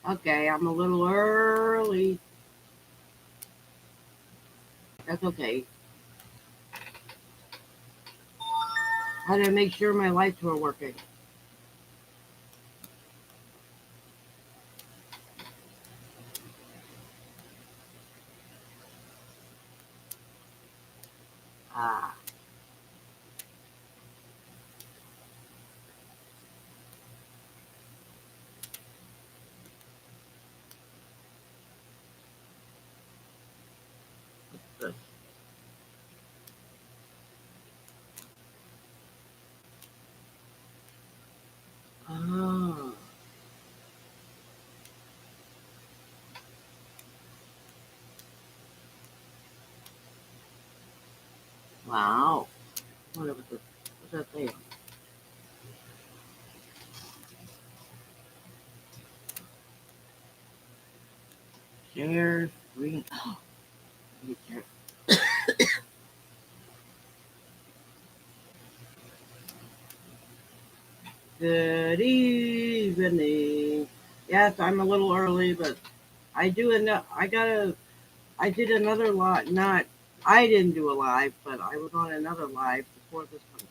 Okay, I'm a little early. That's okay. I had to make sure my lights were working. Ah, good. Ah, wow. What was this? What's that thing? Share screen. Good evening. Yes, I'm a little early, but I do enough. I did another live. Not, I didn't do a live, but I was on another live before this one.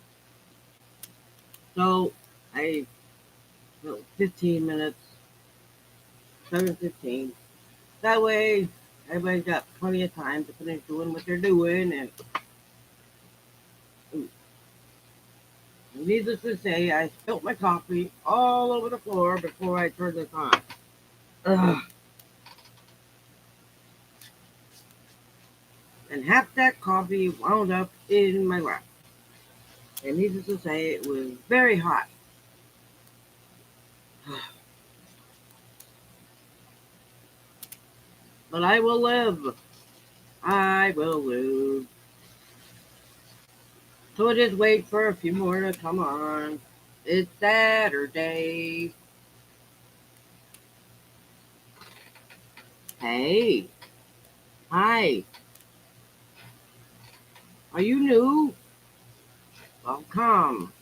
So I, 15 minutes, 7:15. That way, everybody's got plenty of time to finish doing what they're doing. And needless to say, I spilled my coffee all over the floor before I turned this on. Ugh. And half that coffee wound up in my lap. And needless to say, it was very hot. But I will live. I will live. So we'll just wait for a few more to come on. It's Saturday. Hey, hi. Are you new? Welcome.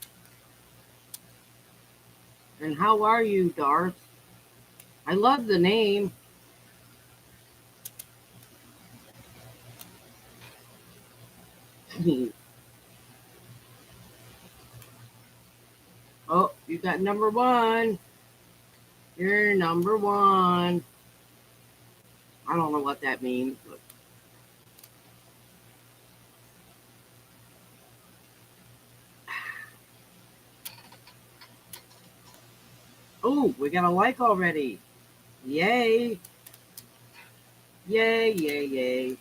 And how are you, Darth? I love the name. Oh, you got number one. You're number one. I don't know what that means. But... Oh, we got a like already. Yay. Yay, yay, yay.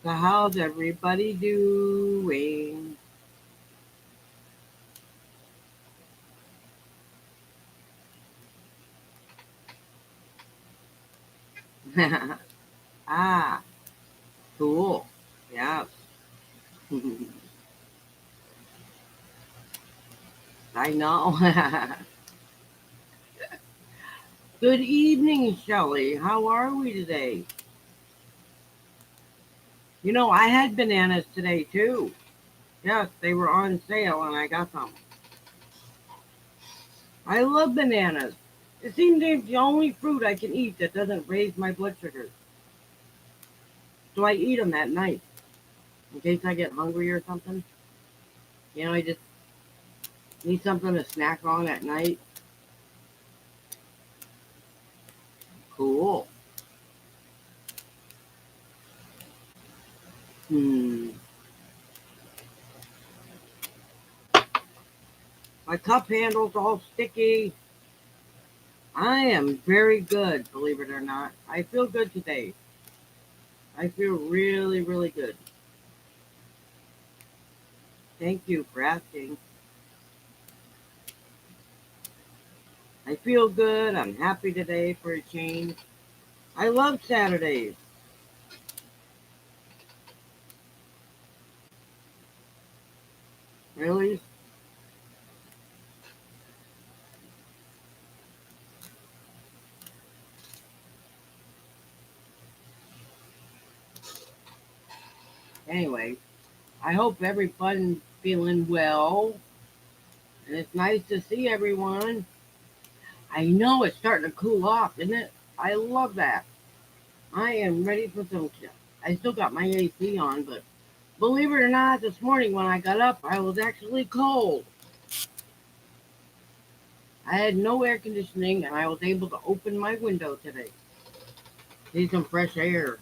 So how's everybody doing? Ah, cool. Yeah. I know. Good evening, Shelley. How are we today? You know, I had bananas today too. Yes, they were on sale and I got some. I love bananas. It seems they're the only fruit I can eat that doesn't raise my blood sugar. So I eat them at night in case I get hungry or something. You know, I just need something to snack on at night. Cool. Hmm. My cup handle's all sticky. I am very good, believe it or not. I feel good today. I feel really, really good. Thank you for asking. I feel good. I'm happy today for a change. I love Saturdays. Really? Anyway, I hope everybody's feeling well. And it's nice to see everyone. I know it's starting to cool off, isn't it? I love that. I am ready for some. I still got my AC on, but believe it or not, this morning when I got up, I was actually cold. I had no air conditioning, and I was able to open my window today. Need some fresh air.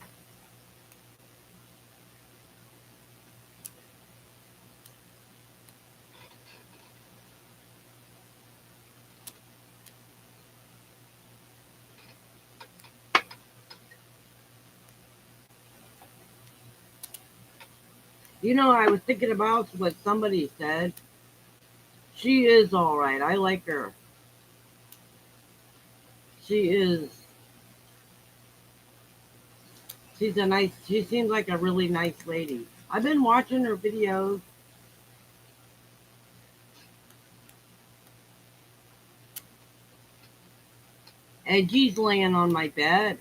I was thinking about what somebody said. She is all right. I like her. She is. She's a nice. She seems like a really nice lady. I've been watching her videos. And he's laying on my bed.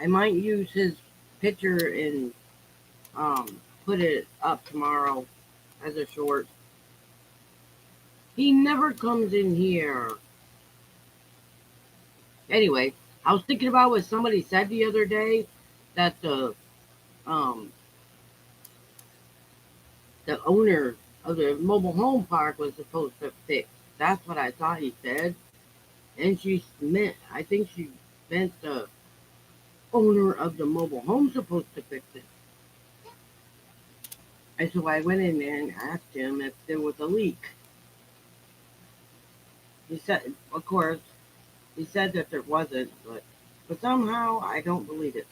I might use his picture and put it up tomorrow as a short. He never comes in here. Anyway, I was thinking about what somebody said the other day that um the owner of the mobile home park was supposed to fix. That's what I thought he said. And she meant, I think she meant the owner of the mobile home supposed to fix it. And so I went in there and asked him if there was a leak. He said, of course, he said that there wasn't, but somehow I don't believe it.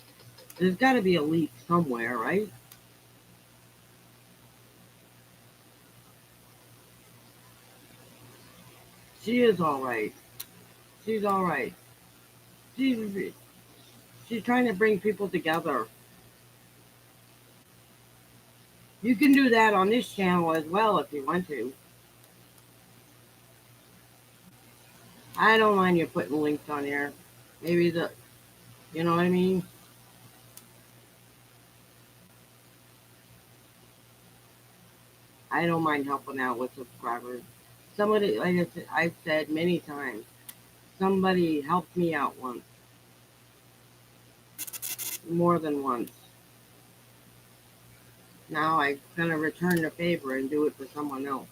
There's got to be a leak somewhere, right? She is all right. She's all right. She's she's trying to bring people together. You can do that on this channel as well if you want to. I don't mind you putting links on here. Maybe you know what I mean? I don't mind helping out with subscribers. Somebody, like I've said many times, somebody helped me out once, more than once. Now I'm going to return the favor and do it for someone else.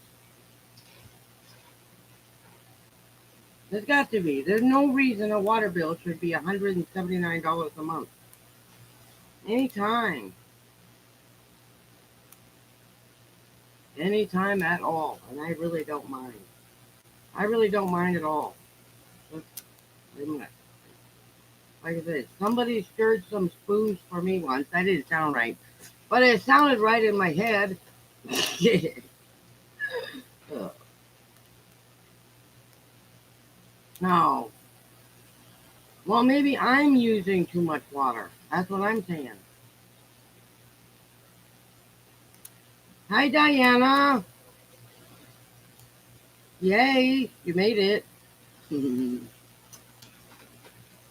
There's got to be. There's no reason a water bill should be $179 a month. Anytime. Anytime at all. And I really don't mind. I really don't mind at all. Just, like I said, somebody stirred some spoons for me once. That didn't sound right. But it sounded right in my head. No. Well, maybe I'm using too much water. That's what I'm saying. Hi, Diana. Yay, you made it. And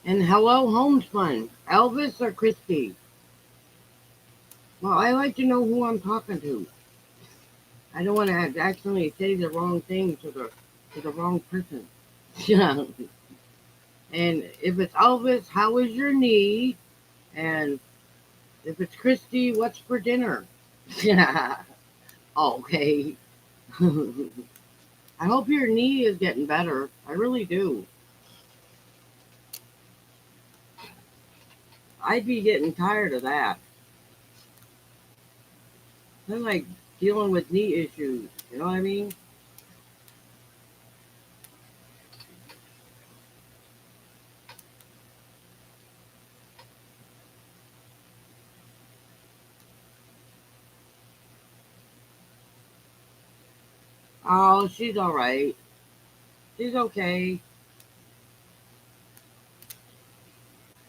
hello, Homespun. Elvis or Christy? Well, I like to know who I'm talking to. I don't want to accidentally say the wrong thing to the wrong person. Yeah. And if it's Elvis, how is your knee? And if it's Christy, what's for dinner? Yeah. Okay. I hope your knee is getting better. I really do. I'd be getting tired of that. I'm like dealing with knee issues. You know what I mean? Oh, she's all right. She's okay.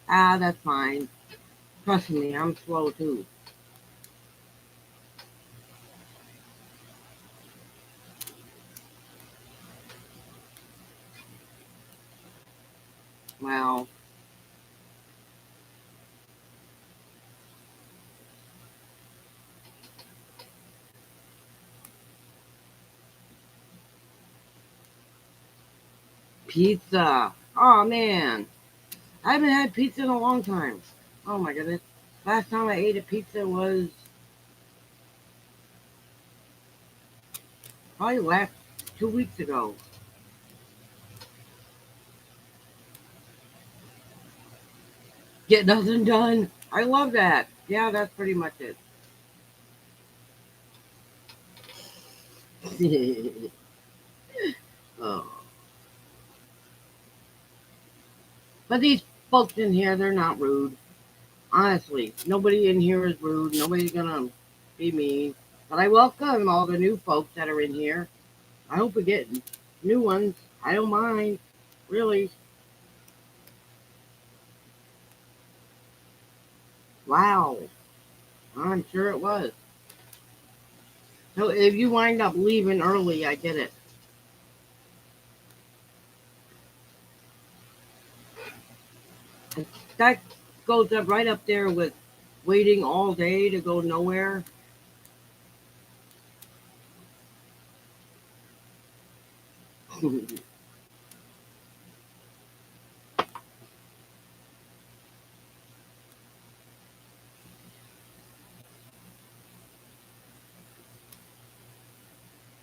Ah, that's fine. Trust me, I'm slow too. Well, Pizza. Oh man, I haven't had pizza in a long time. Oh my goodness. Last time I ate a pizza was probably last 2 weeks ago. Get nothing done. I love that. Yeah, that's pretty much it. Oh. But these folks in here, they're not rude. Honestly, nobody in here is rude. Nobody's gonna be mean. But I welcome all the new folks that are in here. I hope we get new ones. I don't mind. Really. Wow. I'm sure it was. So if you wind up leaving early, I get it. That goes up right up there with waiting all day to go nowhere.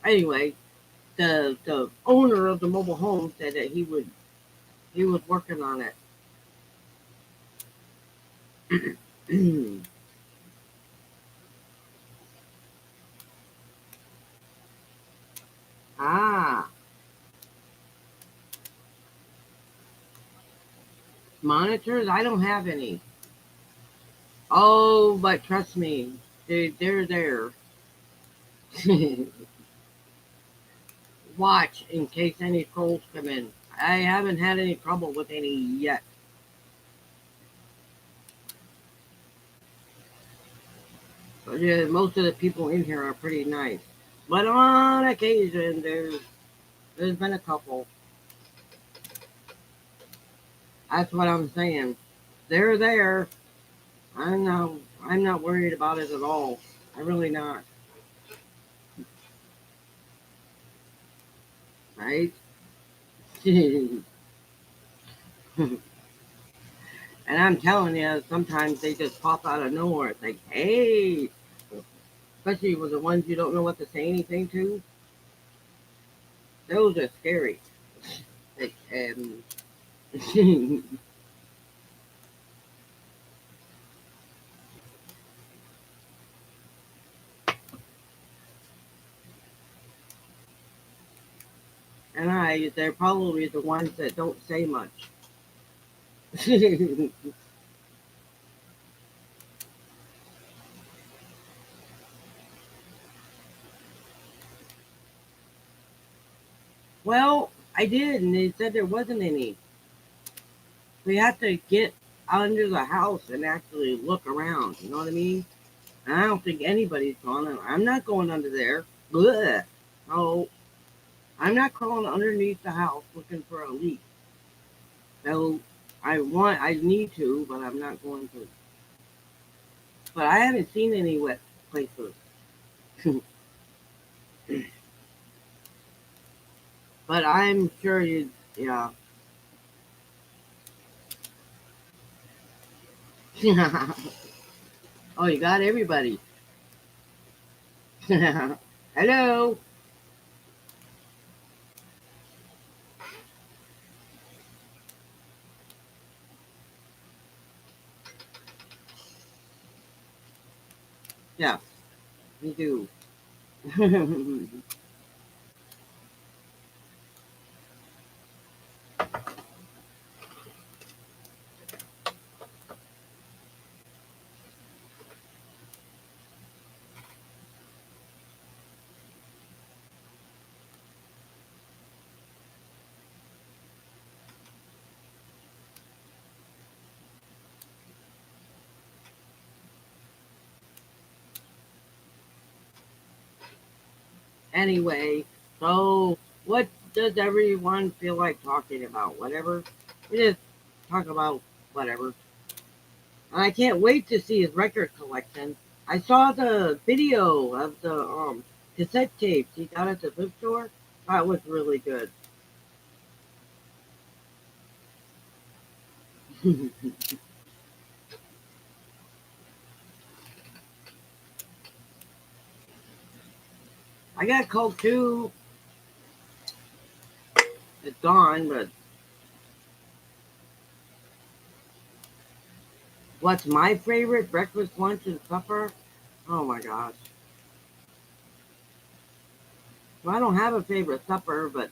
Anyway, the owner of the mobile home said that he was working on it. Ah, monitors? I don't have any. Oh, but trust me, they're there. Watch in case any trolls come in. I haven't had any trouble with any yet. But yeah, most of the people in here are pretty nice. But on occasion, there's been a couple. That's what I'm saying. They're there. I'm not worried about it at all. I'm really not. Right? And I'm telling you, sometimes they just pop out of nowhere. It's like, hey, especially with the ones you don't know what to say anything to. Those are scary. Like, they're probably the ones that don't say much. Well, I did, and they said there wasn't any. We have to get under the house and actually look around. You know what I mean? And I don't think anybody's gone. I'm not going under there. Blech. No, I'm not crawling underneath the house looking for a leak. So I need to, but I'm not going to. But I haven't seen any wet places. But I'm sure you, yeah. Oh, you got everybody. Hello. Yeah, me do. Anyway, so what does everyone feel like talking about? Whatever. We just talk about whatever. And I can't wait to see his record collection. I saw the video of the cassette tapes he got at the bookstore. That was really good. I got Coke too. It's gone, but what's my favorite breakfast, lunch, and supper? Oh my gosh. Well, I don't have a favorite supper, but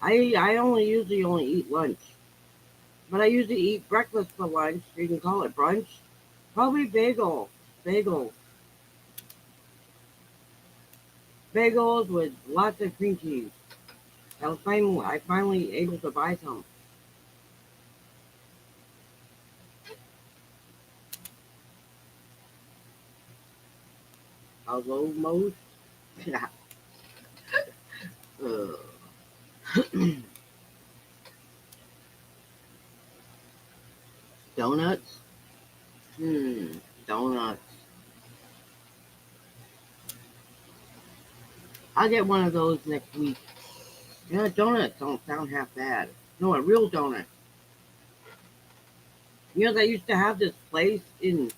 I only usually only eat lunch. But I usually eat breakfast for lunch. You can call it brunch. Probably bagels, bagels with lots of cream cheese. I finally able to buy some. Although most, yeah, uh, donuts. Hmm, donuts. I'll get one of those next week. Yeah, donuts don't sound half bad. No, a real donut. You know, they used to have this place in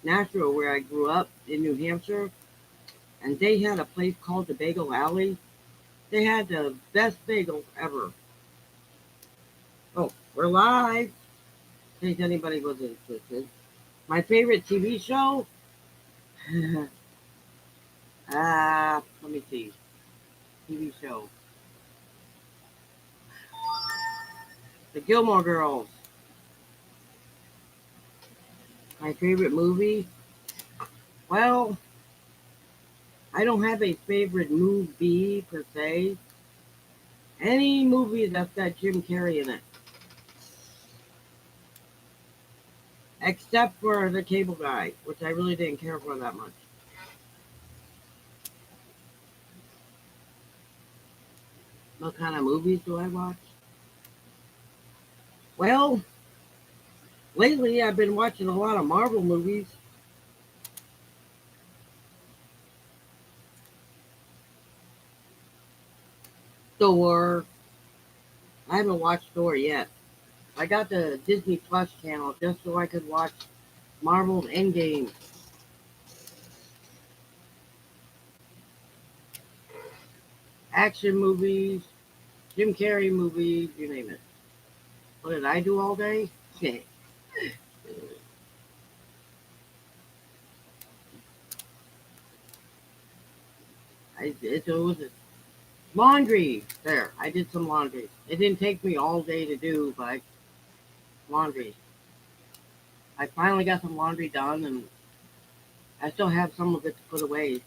Nashville where I grew up in New Hampshire, and they had a place called the Bagel Alley. They had the best bagels ever. Oh, we're live. In case anybody was interested. My favorite TV show? Let me see. TV show. The Gilmore Girls. My favorite movie? Well, I don't have a favorite movie per se. Any movie that's got Jim Carrey in it, except for The Cable Guy, which I really didn't care for that much. What kind of movies do I watch? Well, lately I've been watching a lot of Marvel movies. Thor. I haven't watched Thor yet. I got the Disney Plus channel just so I could watch Marvel's Endgame. Action movies, Jim Carrey movies, you name it. What did I do all day? It was laundry. There, I did some laundry. It didn't take me all day to do, but laundry. I finally got some laundry done, and I still have some of it to put away.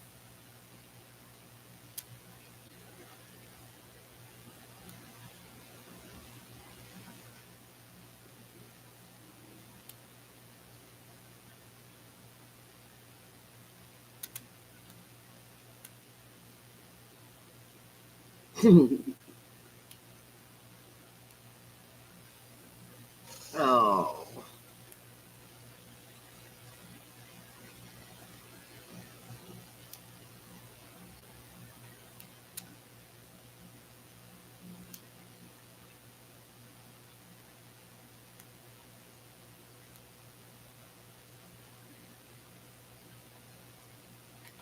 Oh,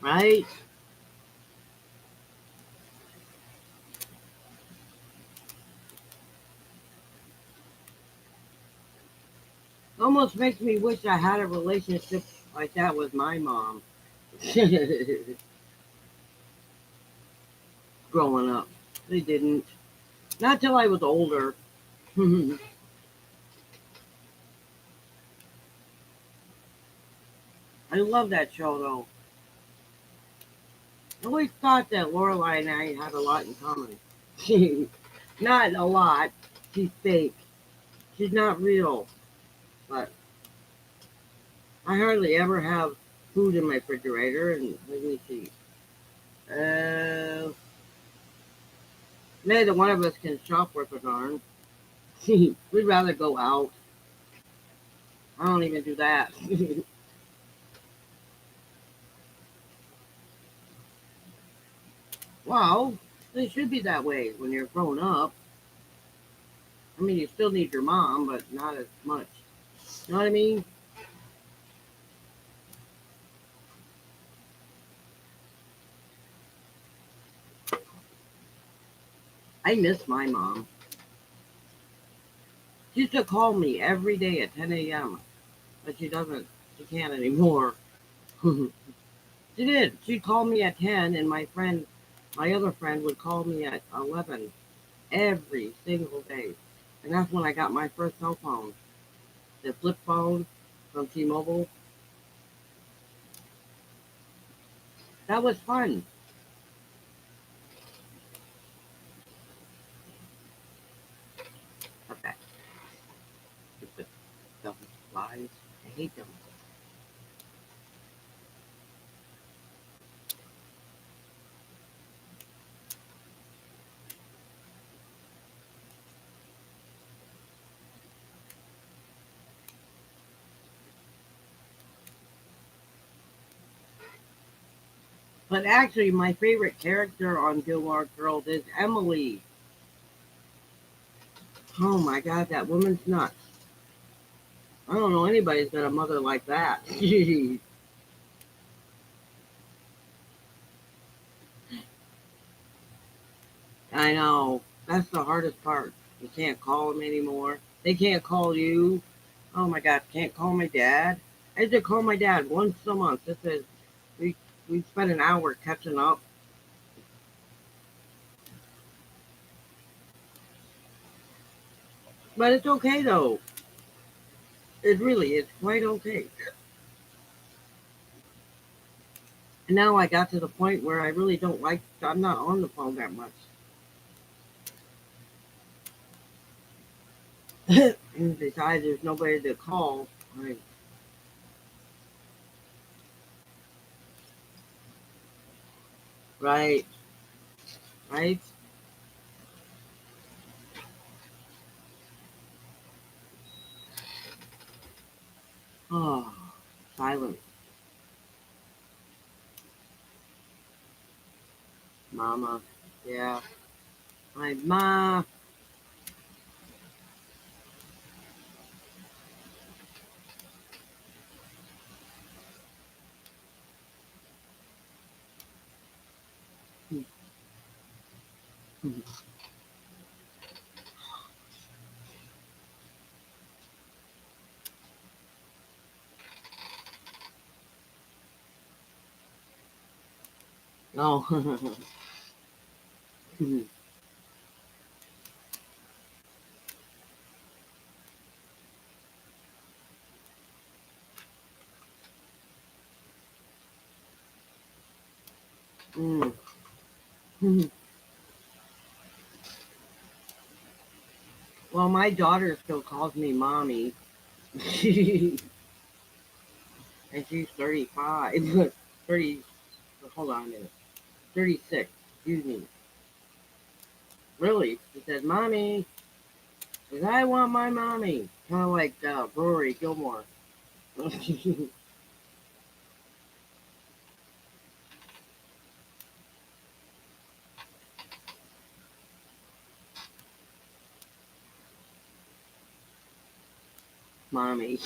right? Almost makes me wish I had a relationship like that with my mom. Growing up, they didn't. Not till I was older. I love that show though. I always thought that Lorelai and I had a lot in common. Not a lot. She's fake. She's not real. But I hardly ever have food in my refrigerator. And let me see. Uh, Neither one of us can shop worth a darn. We'd rather go out. I don't even do that. Well, it should be that way when you're grown up. I mean, you still need your mom, but not as much. You know what I mean? I miss my mom. She used to call me every day at 10 a.m., but she doesn't. She can't anymore. She did. She'd call me at 10, and my other friend, would call me at 11 every single day. And that's when I got my first cell phone, the flip phone from T-Mobile. That was fun. Okay. Stupid dumb flies. I hate them. But actually, my favorite character on Gilmore Girls is Emily. Oh my god, that woman's nuts. I don't know anybody's got a mother like that. I know. That's the hardest part. You can't call them anymore. They can't call you. Oh my god, can't call my dad. I had to call my dad once a month. This is we we spent an hour catching up. But it's okay though. It really is quite okay. And now I got to the point where I really don't like I'm not on the phone that much. And besides there's nobody to call. Right. Right. Right. Oh, silence. Mama. Yeah. My ma. Oh. Mm. Well, my daughter still calls me mommy. And she's 35. 30, hold on a minute. 36, excuse me. Really? She said, mommy. She says, I want my mommy. Kind of like Rory Gilmore. Mommy.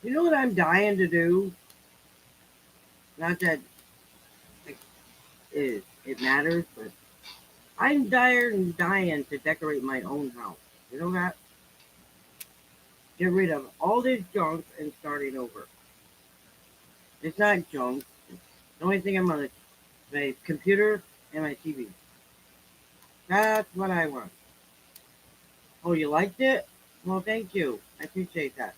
You know what I'm dying to do? Not that it matters, but I'm dying to decorate my own house. You know that? Get rid of all this junk and starting over. It's not junk. The only thing I'm on my computer and my TV. That's what I want. Oh, you liked it? Well, thank you. I appreciate that.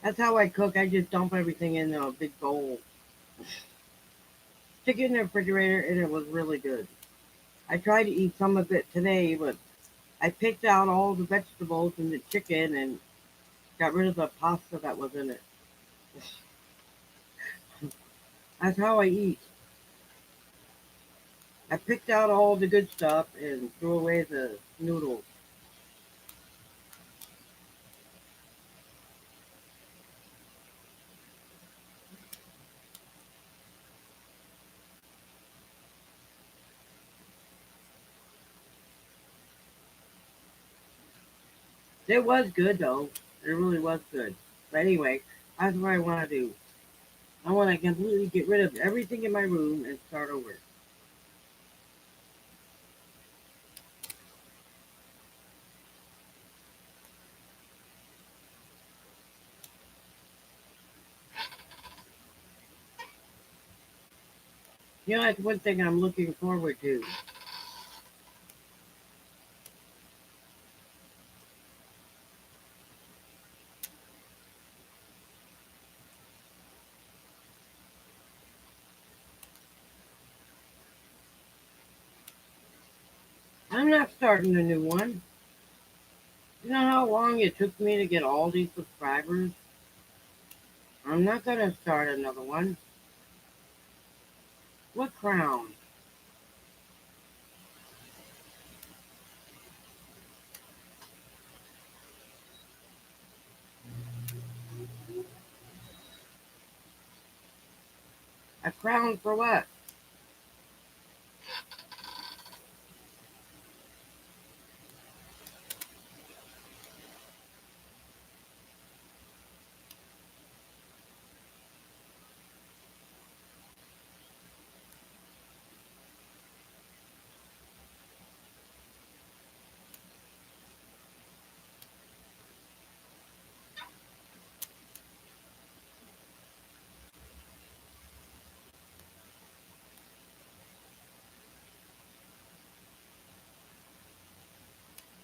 That's how I cook. I just dump everything in a big bowl. Stick it in the refrigerator, and it was really good. I tried to eat some of it today, but I picked out all the vegetables and the chicken and got rid of the pasta that was in it. That's how I eat. I picked out all the good stuff and threw away the noodles. It was good though. It really was good. But anyway, that's what I want to do. I want to completely get rid of everything in my room and start over. You know, that's one thing I'm looking forward to. I'm not starting a new one. You know how long it took me to get all these subscribers? I'm not going to start another one. What crown? A crown for what?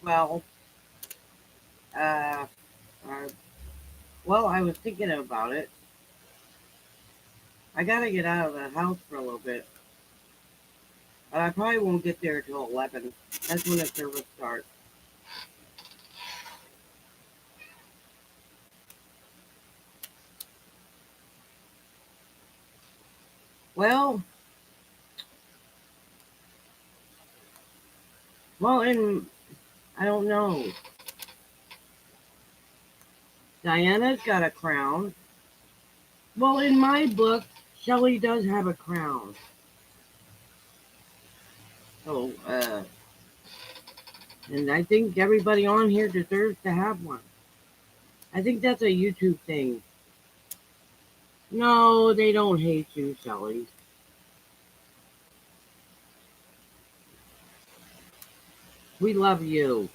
Well, uh, uh, well, I was thinking about it. I gotta get out of the house for a little bit. But I probably won't get there till 11. That's when the service starts. Well, well, in, I don't know. Diana's got a crown. Well, in my book, Shelley does have a crown. So, and I think everybody on here deserves to have one. I think that's a YouTube thing. No, they don't hate you, Shelley. We love you.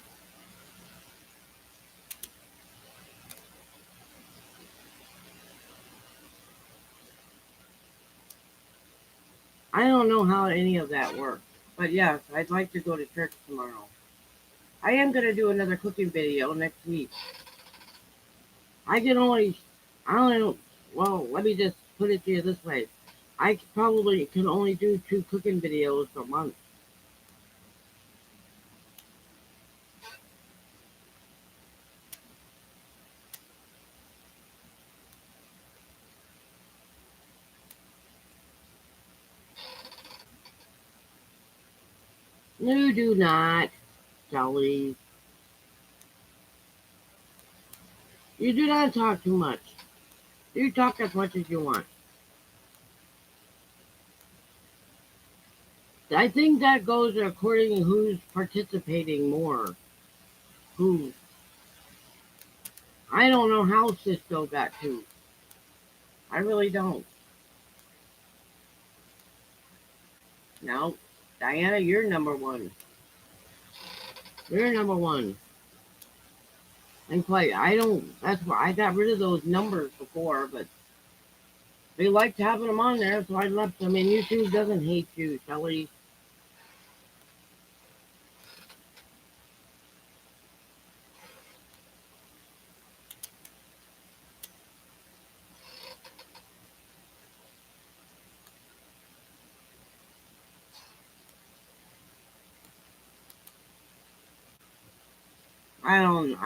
I don't know how any of that works. But yes, I'd like to go to church tomorrow. I am going to do another cooking video next week. I can only, I don't, well, let me just put it to you this way. I probably can only do 2 cooking videos a month. You do not, Shelly. You do not talk too much. You talk as much as you want. I think that goes according to who's participating more. Who? I don't know how Cisco got to. I really don't. No. Diana, you're number one. You're number one. And quite, I don't, that's why I got rid of those numbers before, but they liked having them on there, so I left them. And YouTube doesn't hate you, Shelly.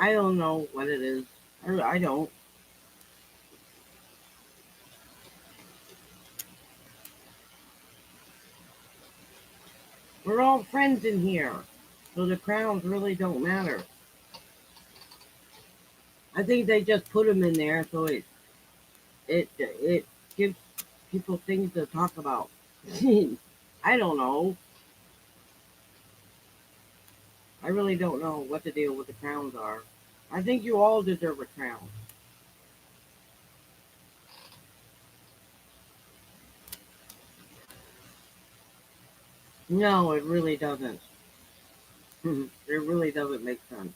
I don't know what it is. I don't. We're all friends in here. So the crowns really don't matter. I think they just put them in there so it gives people things to talk about. I don't know. I really don't know what the deal with the crowns are. I think you all deserve a crown. No, it really doesn't. It really doesn't make sense.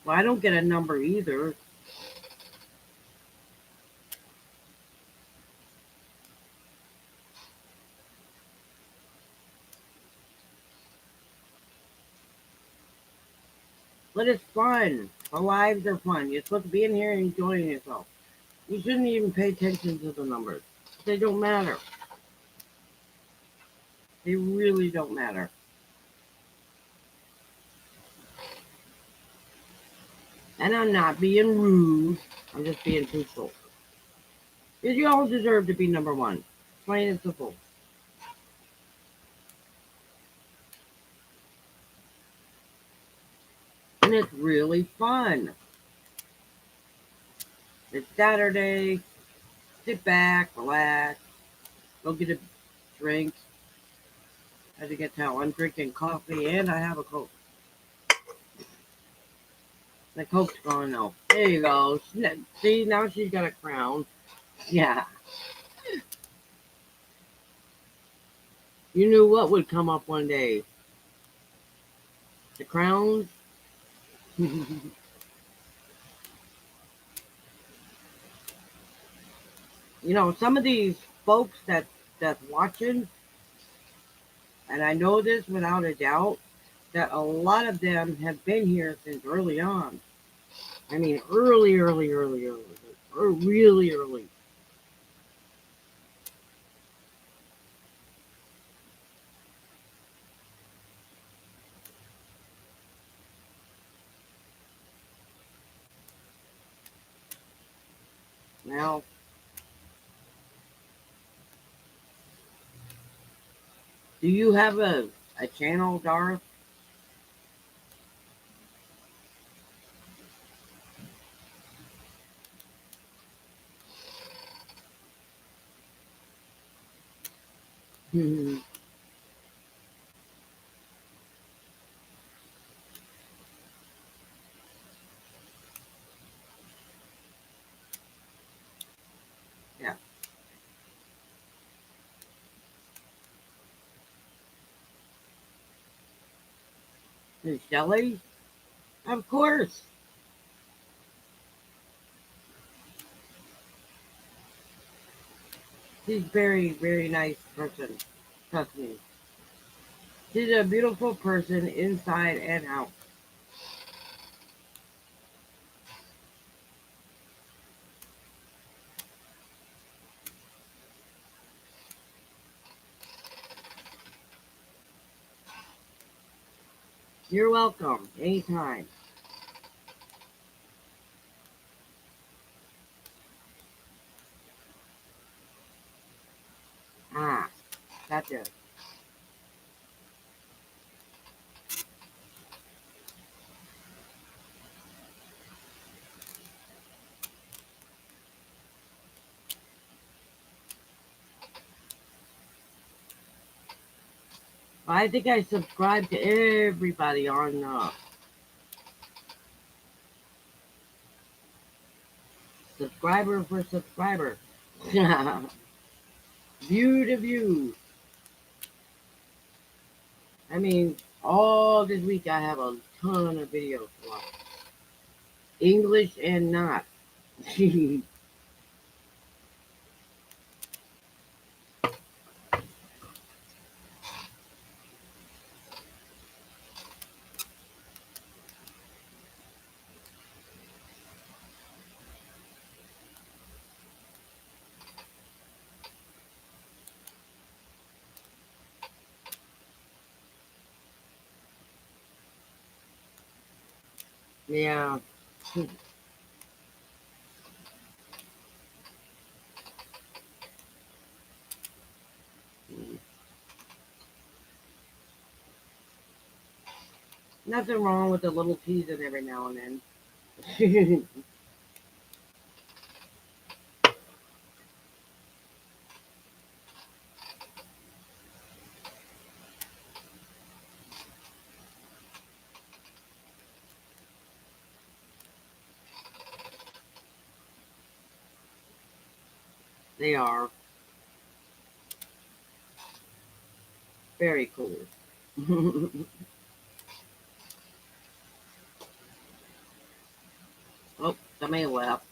Well, I don't get a number either. But it's fun. The lives are fun. You're supposed to be in here enjoying yourself. You shouldn't even pay attention to the numbers. They don't matter. They really don't matter. And I'm not being rude. I'm just being truthful. Because you all deserve to be number one. Plain and simple. And it's really fun. It's Saturday. Sit back, relax, go get a drink. As you can tell, I'm drinking coffee and I have a Coke. The Coke's gone now. There you go. See, now she's got a crown. Yeah. You knew what would come up one day. The crowns. You know, some of these folks that's watching, and I know this without a doubt, that a lot of them have been here since early on. I mean, early, or really early. Now, do you have a channel, Darth? Yeah. And Shelley? Of course. She's very, very nice person. Trust me. She's a beautiful person inside and out. You're welcome. Anytime. Ah, gotcha. I think I subscribe to everybody on subscriber for subscriber. View to view. I mean, all this week I have a ton of videos to watch. English and not. Yeah. Nothing wrong with a little teasing every now and then. They are very cool. Oh, somebody left.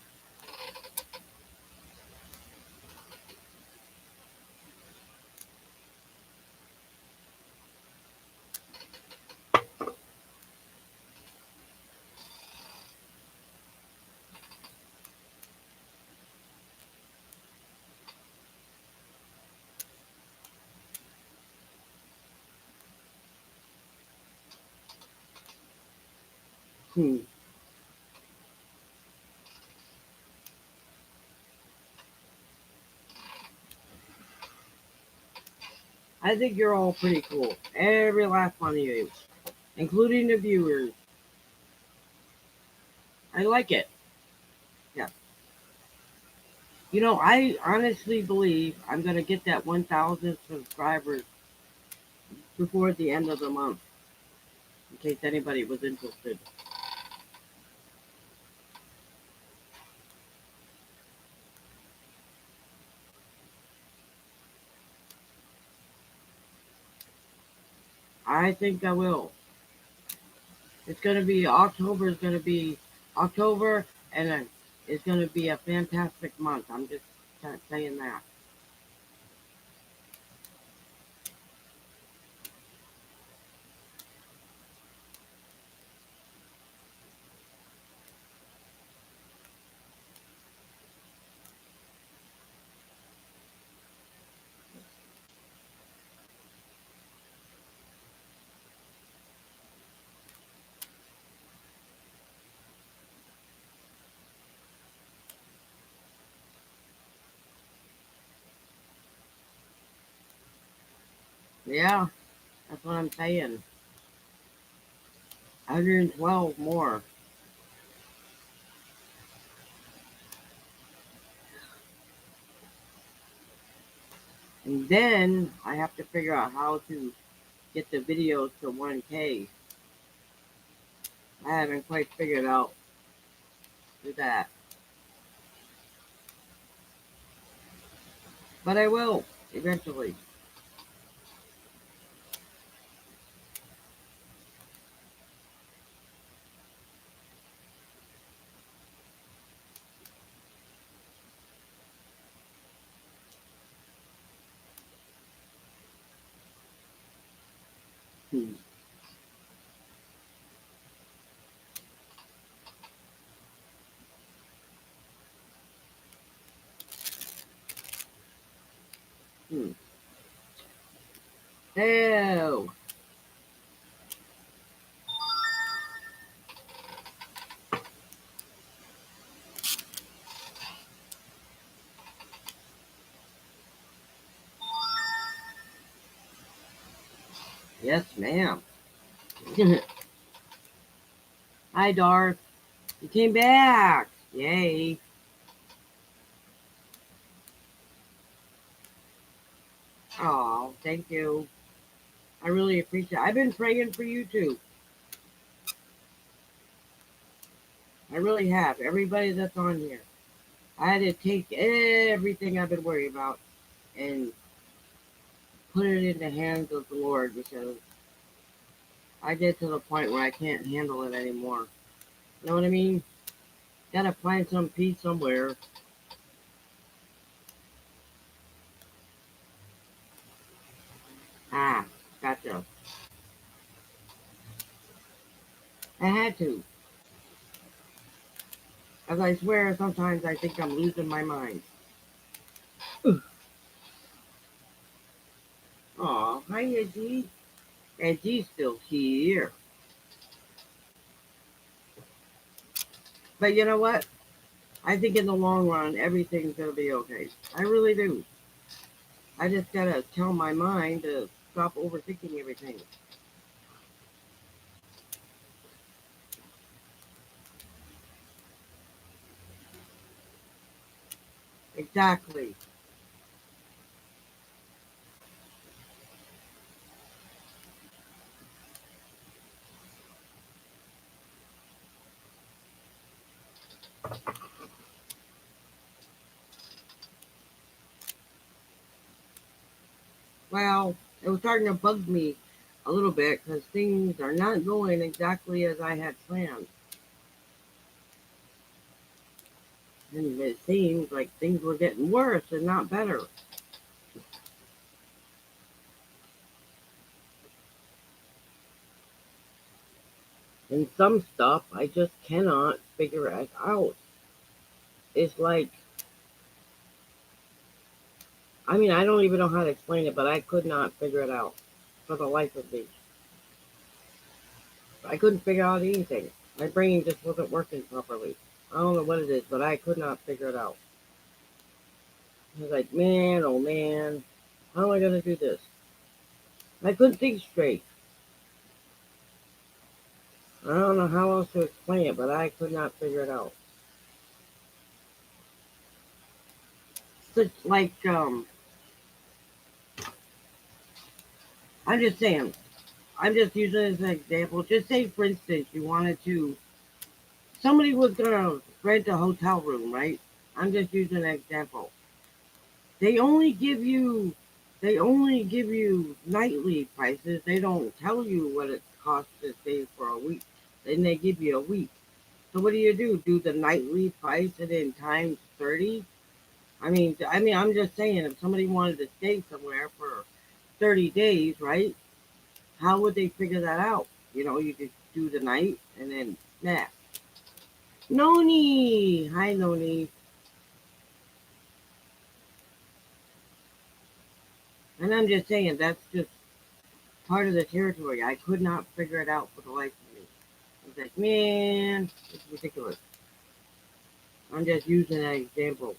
Hmm. I think you're all pretty cool. Every last one of you, including the viewers. I like it. Yeah. I honestly believe I'm going to get that 1,000 subscribers before the end of the month, in case anybody was interested. I think I will. It's going to be October, is going to be October, and then it's going to be a fantastic month. I'm just saying that. Yeah, that's what I'm saying. 112 more. And then I have to figure out how to get the videos to 1K. I haven't quite figured out that. But I will eventually. Hmm. Hmm. Oh, yes, ma'am. Hi, Darth. You came back. Yay. Oh, thank you. I really appreciate it. I've been praying for you too. I really have. Everybody that's on here. I had to take everything I've been worried about and put it in the hands of the Lord because I get to the point where I can't handle it anymore. You know what I mean? Gotta find some peace somewhere. Ah, gotcha. I had to. As I swear, sometimes I think I'm losing my mind. Aw, hi, Edgy. Edgy's still here. But you know what? I think in the long run, everything's going to be okay. I really do. I just got to tell my mind to stop overthinking everything. Exactly. Well, it was starting to bug me a little bit because things are not going exactly as I had planned. And it seems like things were getting worse and not better. And some stuff I just cannot figure it out. It's like, I mean, I don't even know how to explain it, but I could not figure it out for the life of me. I couldn't figure out anything. My brain just wasn't working properly. I don't know what it is, but I could not figure it out. I was like, man, oh man, how am I going to do this? I couldn't think straight. I don't know how else to explain it, but I could not figure it out. Such like, I'm just saying, I'm just using it as an example. Just say, for instance, you wanted to, somebody was going to rent a hotel room, right? I'm just using an example. They only give you, they only give you nightly prices. They don't tell you what it costs to stay for a week. Then they give you a week. So what do you do? Do the nightly price and then times 30? I mean, I'm just saying, if somebody wanted to stay somewhere for 30 days, right? How would they figure that out? You know, you could do the night and then snap. Noni, hi Noni, and I'm just saying that's just part of the territory. I could not figure it out for the life of me. I was like, man, it's ridiculous. I'm just using that example.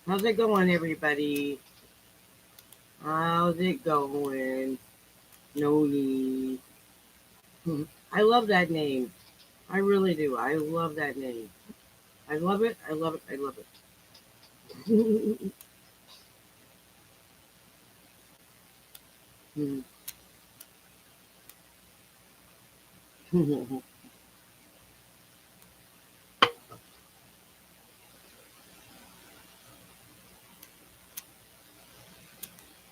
How's it going, everybody? How's it going? Noni. I love that name. I really do. I love that name. I love it. I love it. I love it.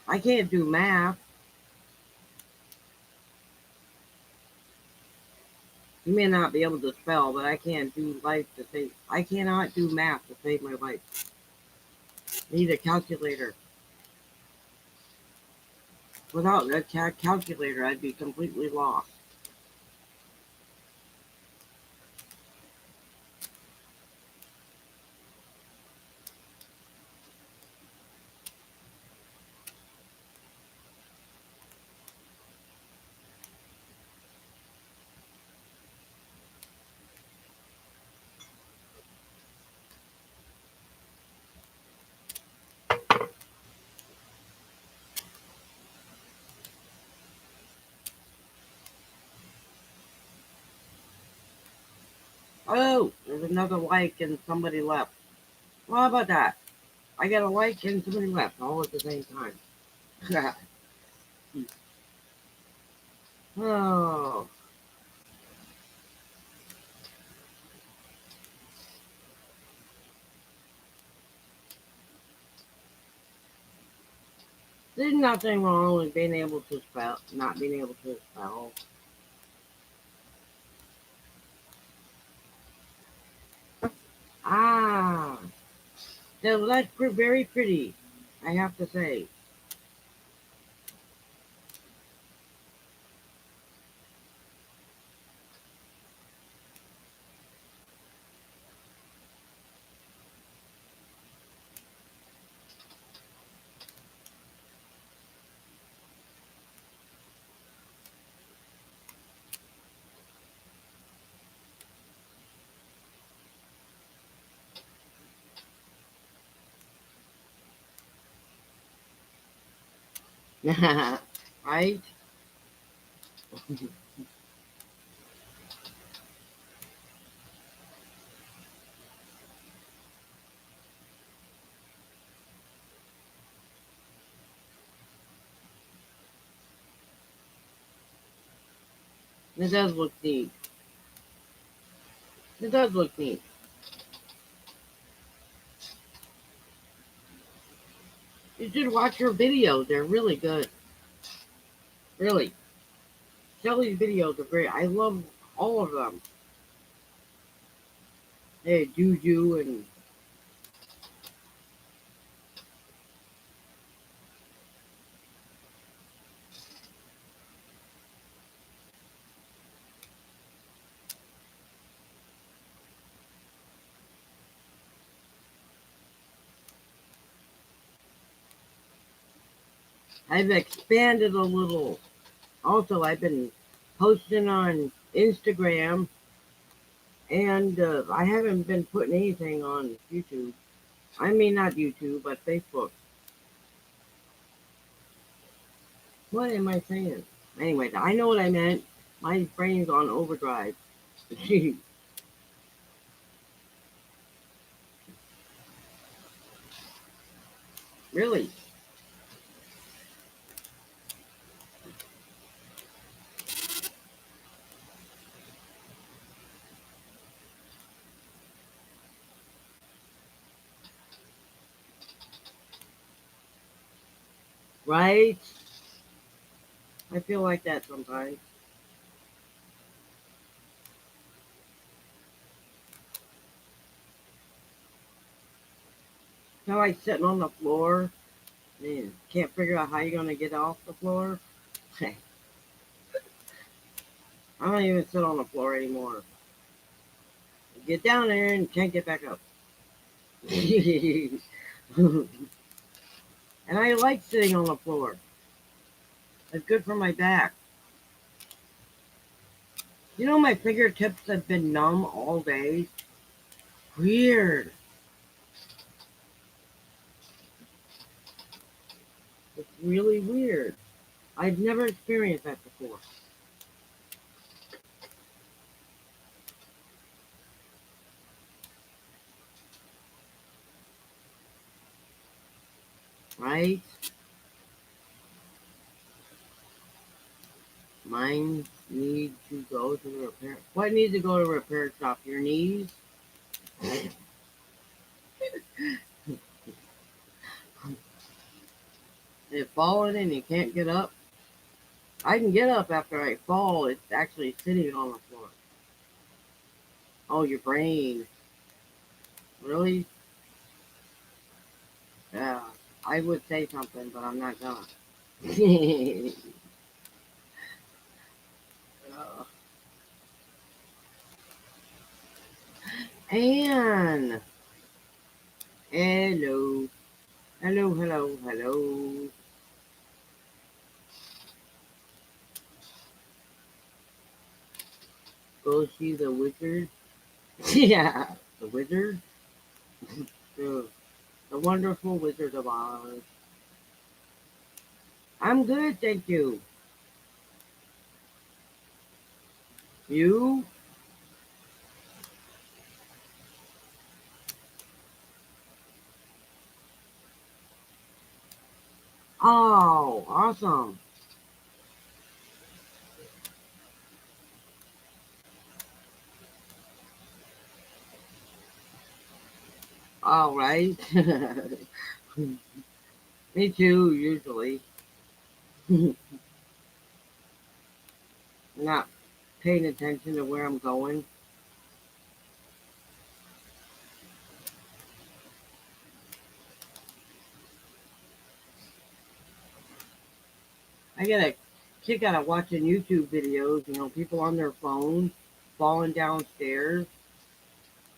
I can't do math. You may not be able to spell, but I can't do life to save. I cannot do math to save my life. I need a calculator. Without a calculator, I'd be completely lost. Oh, there's another like and somebody left. Well, how about that? I got a like and somebody left all at the same time. Oh, there's nothing wrong with being able to spell, not being able to spell. Ah, that's very pretty, I have to say. Right? It does look neat. It does look neat. You should watch her videos. They're really good. Really. Shelly's videos are great. I love all of them. Hey, Juju and I've expanded a little. Also, I've been posting on Instagram, and I haven't been putting anything on YouTube. I mean, not YouTube, but Facebook. What am I saying? Anyway, I know what I meant. My brain's on overdrive. Really? Right? I feel like that sometimes. Kind of like sitting on the floor. Man, can't figure out how you're going to get off the floor. I don't even sit on the floor anymore. Get down there and can't get back up. And I like sitting on the floor. It's good for my back. You know, my fingertips have been numb all day. Weird. It's really weird. I've never experienced that before. Right? Mine need to go to the repair. What needs to go to repair shop? Your knees? They've fallen and you can't get up. I can get up after I fall. It's actually sitting on the floor. Oh, your brain. Really? Yeah. I would say something, but I'm not gonna. Anne. Hello. Hello, hello, hello. Go see the wizard. Yeah, the wizard. The, the wonderful Wizard of Oz. I'm good, thank you. You? Oh, awesome. All right. Me too, usually. Not paying attention to where I'm going. I get a kick out of watching YouTube videos, people on their phones falling downstairs.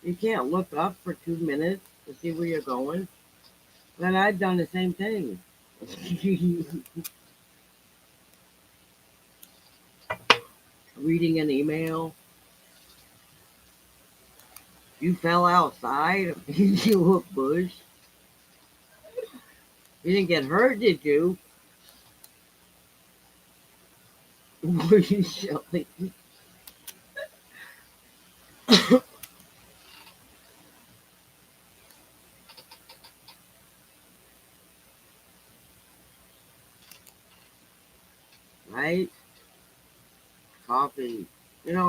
You can't look up for 2 minutes to see where you're going. But I've done the same thing. Reading an email. You fell outside into a bush. You didn't get hurt, did you? Shelly. Right? Coffee.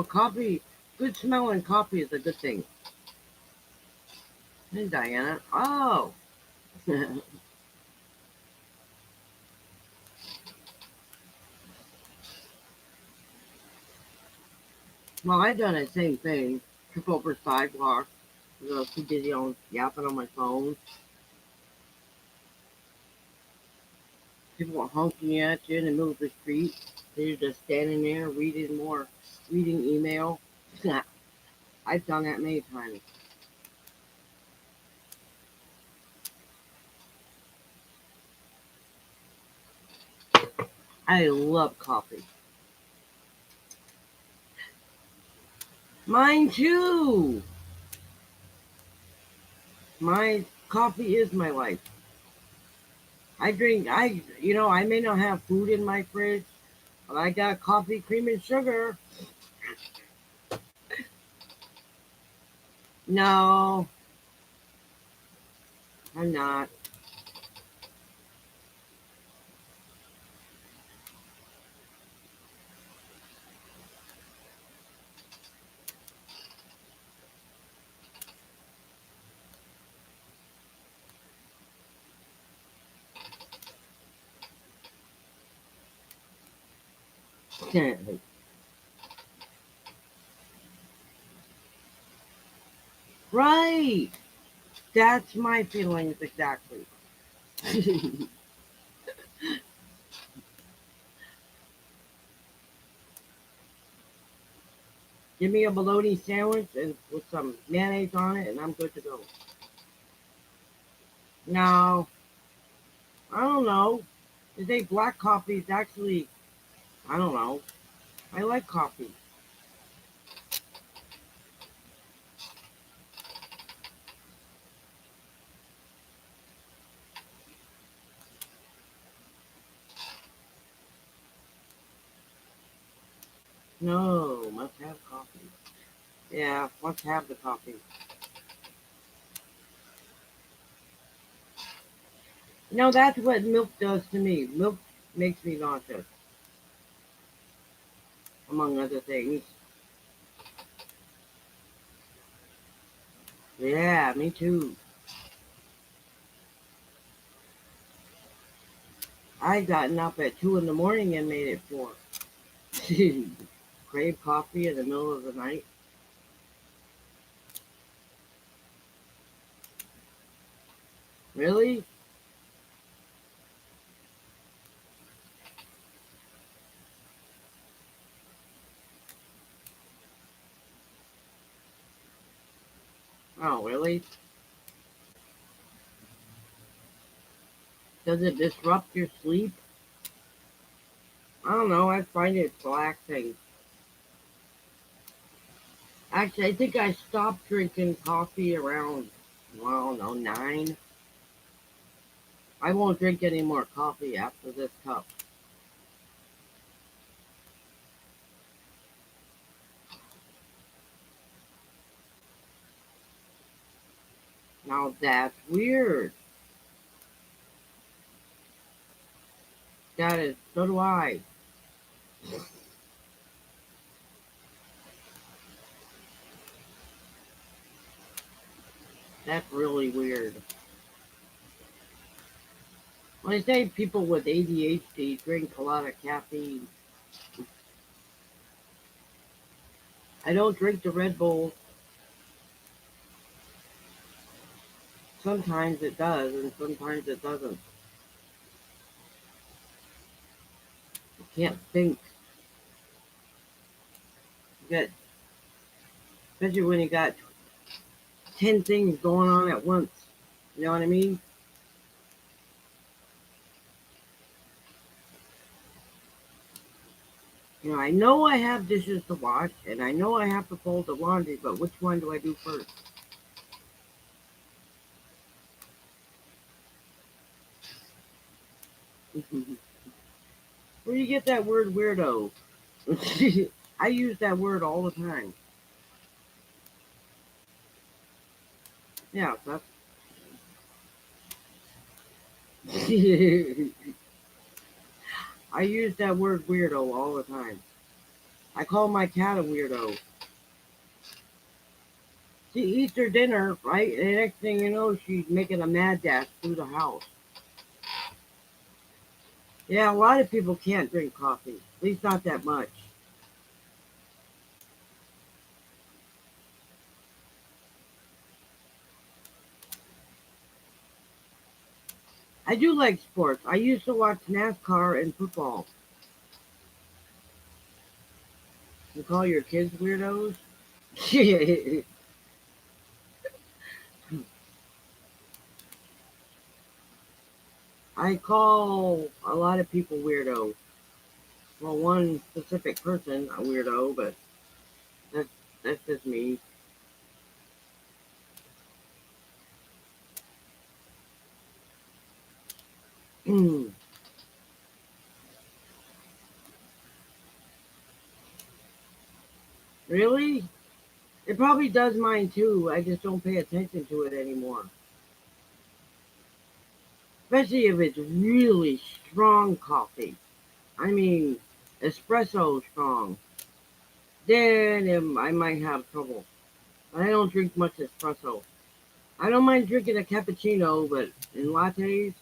Coffee, good smelling coffee is a good thing. Hey, Diana. Oh. Well, I done the same thing. Trip over sidewalk. Too busy on yapping on my phone. People are honking at you in the middle of the street. They're just standing there reading email. I've done that many times. I love coffee. Mine too. My coffee is my life. I may not have food in my fridge, but I got coffee, cream, and sugar. No, I'm not. Right. That's my feelings exactly. Give me a bologna sandwich and with some mayonnaise on it, and I'm good to go. No, I don't know. They say black coffee is actually, I don't know. I like coffee. No, must have coffee. Yeah, must have the coffee. That's what milk does to me. Milk makes me nauseous, among other things. Yeah, me too. I gotten up at 2 in the morning and made it 4. Crave coffee in the middle of the night. Really? Oh, really? Does it disrupt your sleep? I don't know. I find it relaxing. Actually, I think I stopped drinking coffee around, well, no, 9. I won't drink any more coffee after this cup. Now that's weird. That is, so do I. That's really weird. When I say people with ADHD drink a lot of caffeine, I don't drink the Red Bull. Sometimes it does, and sometimes it doesn't. You can't think. Get, especially when you got 10 things going on at once. You know what I mean? I know I have dishes to wash, and I know I have to fold the laundry, but which one do I do first? Where do you get that word weirdo? I use that word all the time. Yeah, that's. I use that word weirdo all the time. I call my cat a weirdo. She eats her dinner, right? And the next thing you know, she's making a mad dash through the house. Yeah, a lot of people can't drink coffee. At least not that much. I do like sports. I used to watch NASCAR and football. You call your kids weirdos? I call a lot of people weirdo. Well, one specific person a weirdo, but that's that's just me. Really? It probably does mine too. I just don't pay attention to it anymore. Especially if it's really strong coffee. I mean, espresso strong. Then I might have trouble. But I don't drink much espresso. I don't mind drinking a cappuccino, but in lattes,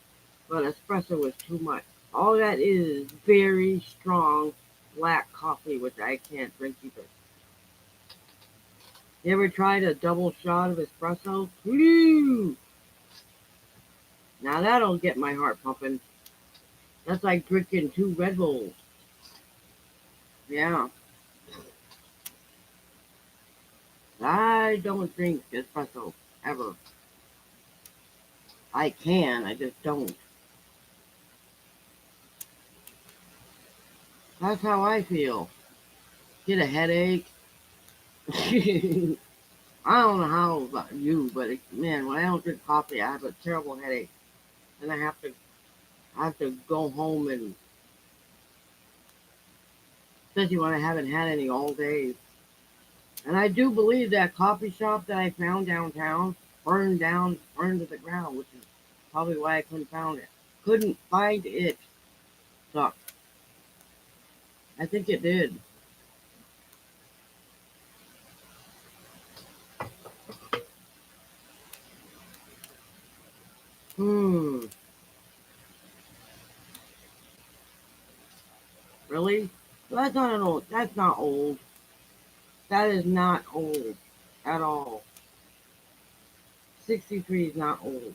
but espresso is too much. All that is very strong black coffee, which I can't drink either. You ever tried a double shot of espresso? Woo! Now that'll get my heart pumping. That's like drinking two Red Bulls. Yeah. I don't drink espresso ever. I can, I just don't. That's how I feel. Get a headache. I don't know how about you, but man, when I don't drink coffee, I have a terrible headache, and I have to go home and especially when I haven't had any all day. And I do believe that coffee shop that I found downtown burned down, burned to the ground, which is probably why I couldn't find it. Couldn't find it. Sucked. I think it did. Hmm. Really? So that's not an old. That's not old. That is not old at all. 63 is not old.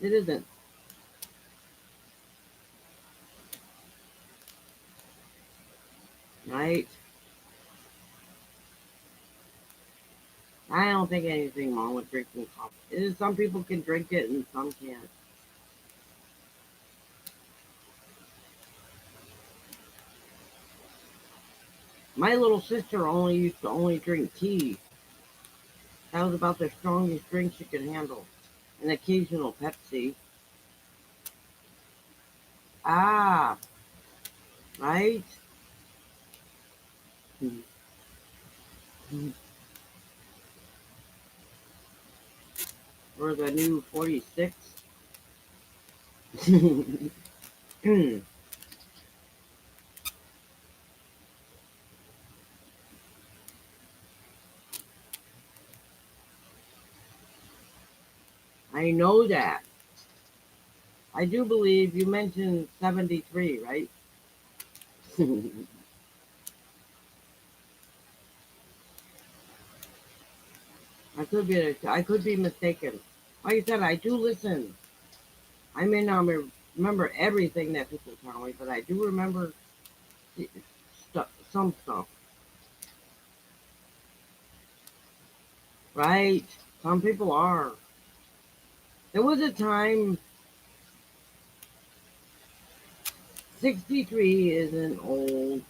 It isn't. Right? I don't think anything wrong with drinking coffee. It is, some people can drink it and some can't. My little sister only used to only drink tea. That was about the strongest drink she could handle. An occasional Pepsi. Ah, right? Or the new 46. I know that. I do believe you mentioned 73, right? I could be mistaken. Like I said, I do listen. I may not remember everything that people tell me, but I do remember some stuff. Right? Some people are. There was a time 63 isn't old.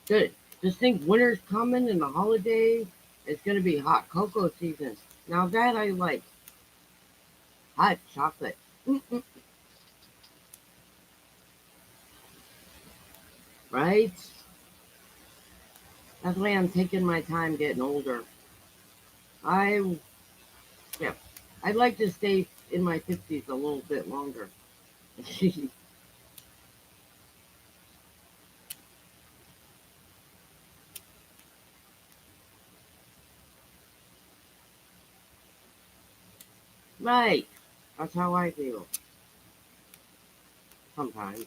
Good. Just think winter's coming and the holiday. It's going to be hot cocoa season. Now that I like. Hot chocolate. Mm-mm. Right? That's why I'm taking my time getting older. I, yeah, I'd like to stay in my 50s a little bit longer. Right. That's how I feel sometimes.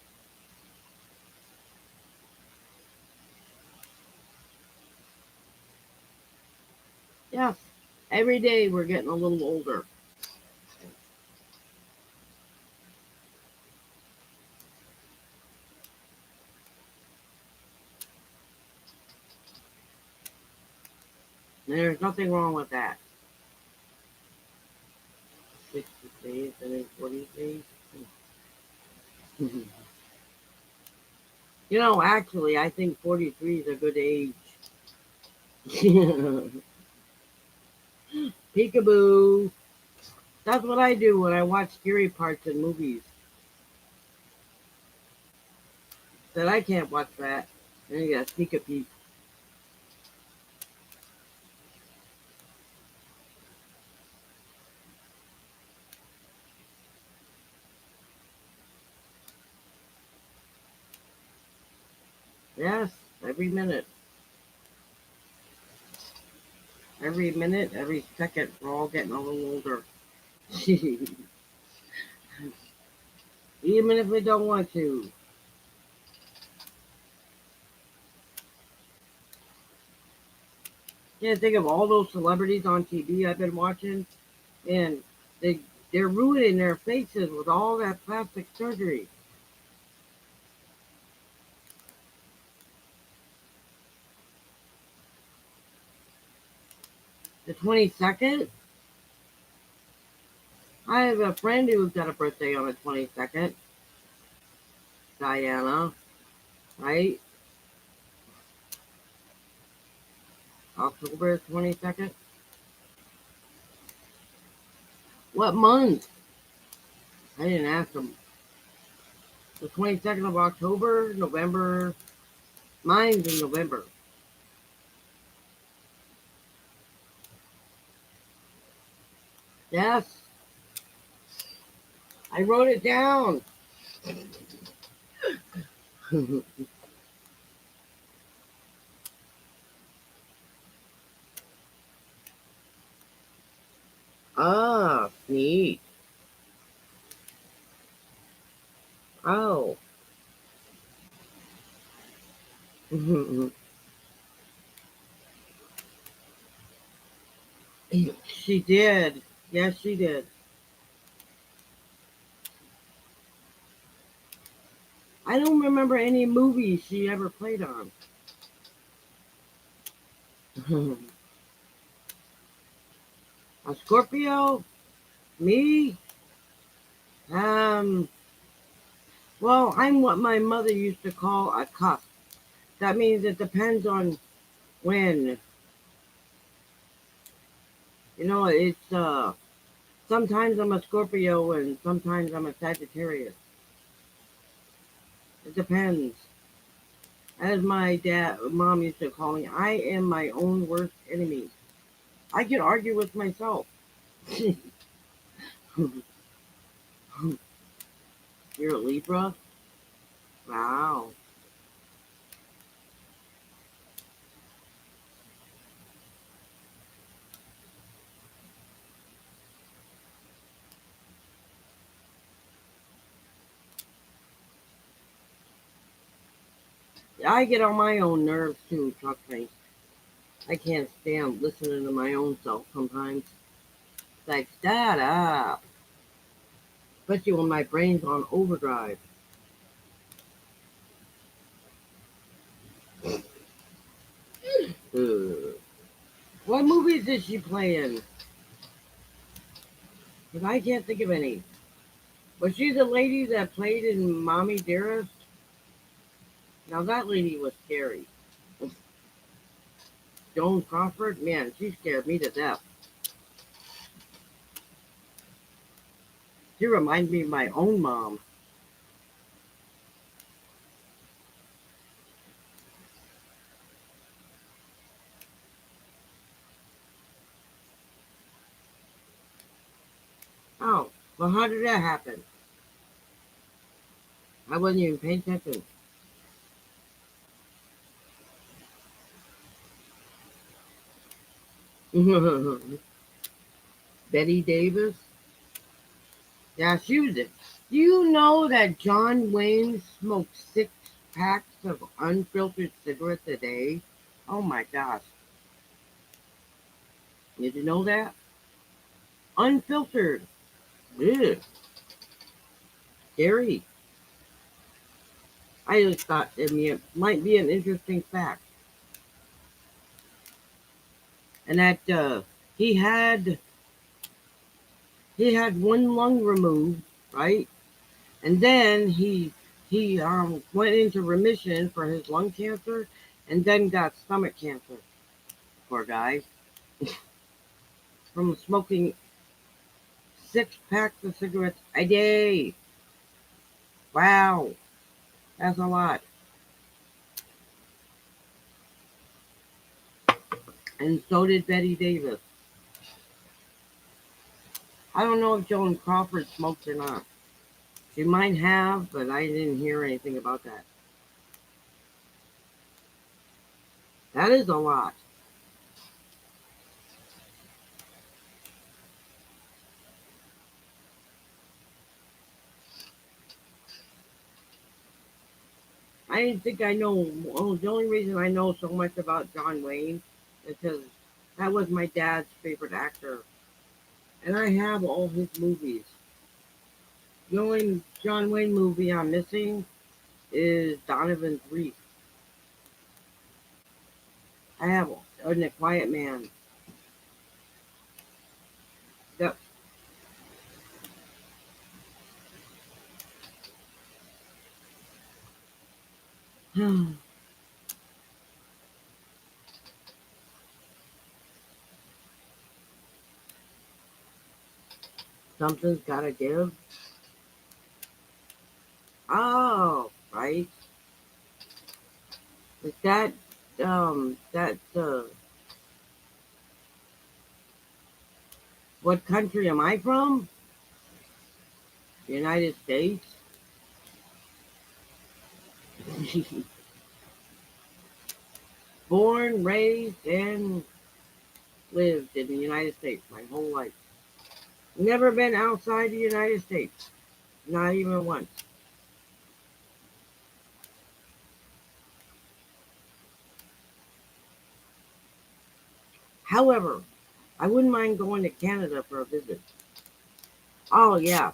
Yes. Every day we're getting a little older. There's nothing wrong with that. 63 and then 43. Actually, I think 43 is a good age. Peekaboo. That's what I do when I watch scary parts in movies. That I can't watch that. Then you gotta sneak a peek. Yes, every minute. Every minute, every second, we're all getting a little older. Even if we don't want to. Can't think of all those celebrities on TV I've been watching, and they they're ruining their faces with all that plastic surgery. The 22nd, I have a friend who's got a birthday on the 22nd, Diana, right? October 22nd. What month? I didn't ask him. The 22nd of October, November. Mine's in November. Yes, I wrote it down. Ah, neat. Oh. She did. Yes, she did. I don't remember any movies she ever played on. A Scorpio? Me? Um, well, I'm what my mother used to call a cuff. That means it depends on when. Sometimes I'm a Scorpio and sometimes I'm a Sagittarius. It depends. As my mom used to call me, I am my own worst enemy. I can argue with myself. You're a Libra? Wow. I get on my own nerves too, trust me. I can't stand listening to my own self sometimes. It's like, shut up. Especially when my brain's on overdrive. Ugh. What movies did she play in? Because I can't think of any. Was she the lady that played in Mommy Dearest? Now that lady was scary. Joan Crawford, man, she scared me to death. She reminded me of my own mom. Oh, well, how did that happen? I wasn't even paying attention. Betty Davis? Yeah, she was it. Do you know that John Wayne smoked 6 packs of unfiltered cigarettes a day? Oh my gosh. Did you know that? Unfiltered. Ugh, scary. I just thought might be an interesting fact. And that he had he had one lung removed, right? And then he went into remission for his lung cancer, and then got stomach cancer. Poor guy, from smoking 6 packs of cigarettes a day. Wow, that's a lot. And so did Betty Davis. I don't know if Joan Crawford smoked or not. She might have, but I didn't hear anything about that. That is a lot. I didn't think I know. Well, the only reason I know so much about John Wayne is because that was my dad's favorite actor, and I have all his movies. The only John Wayne movie I'm missing is Donovan's Reef. I have The Quiet Man. Yep. Something's gotta give. Oh, right. Is that what country am I from? United States. Born, raised, and lived in the United States my whole life. Never been outside the United States, not even once. However, I wouldn't mind going to Canada for a visit. Oh, yes.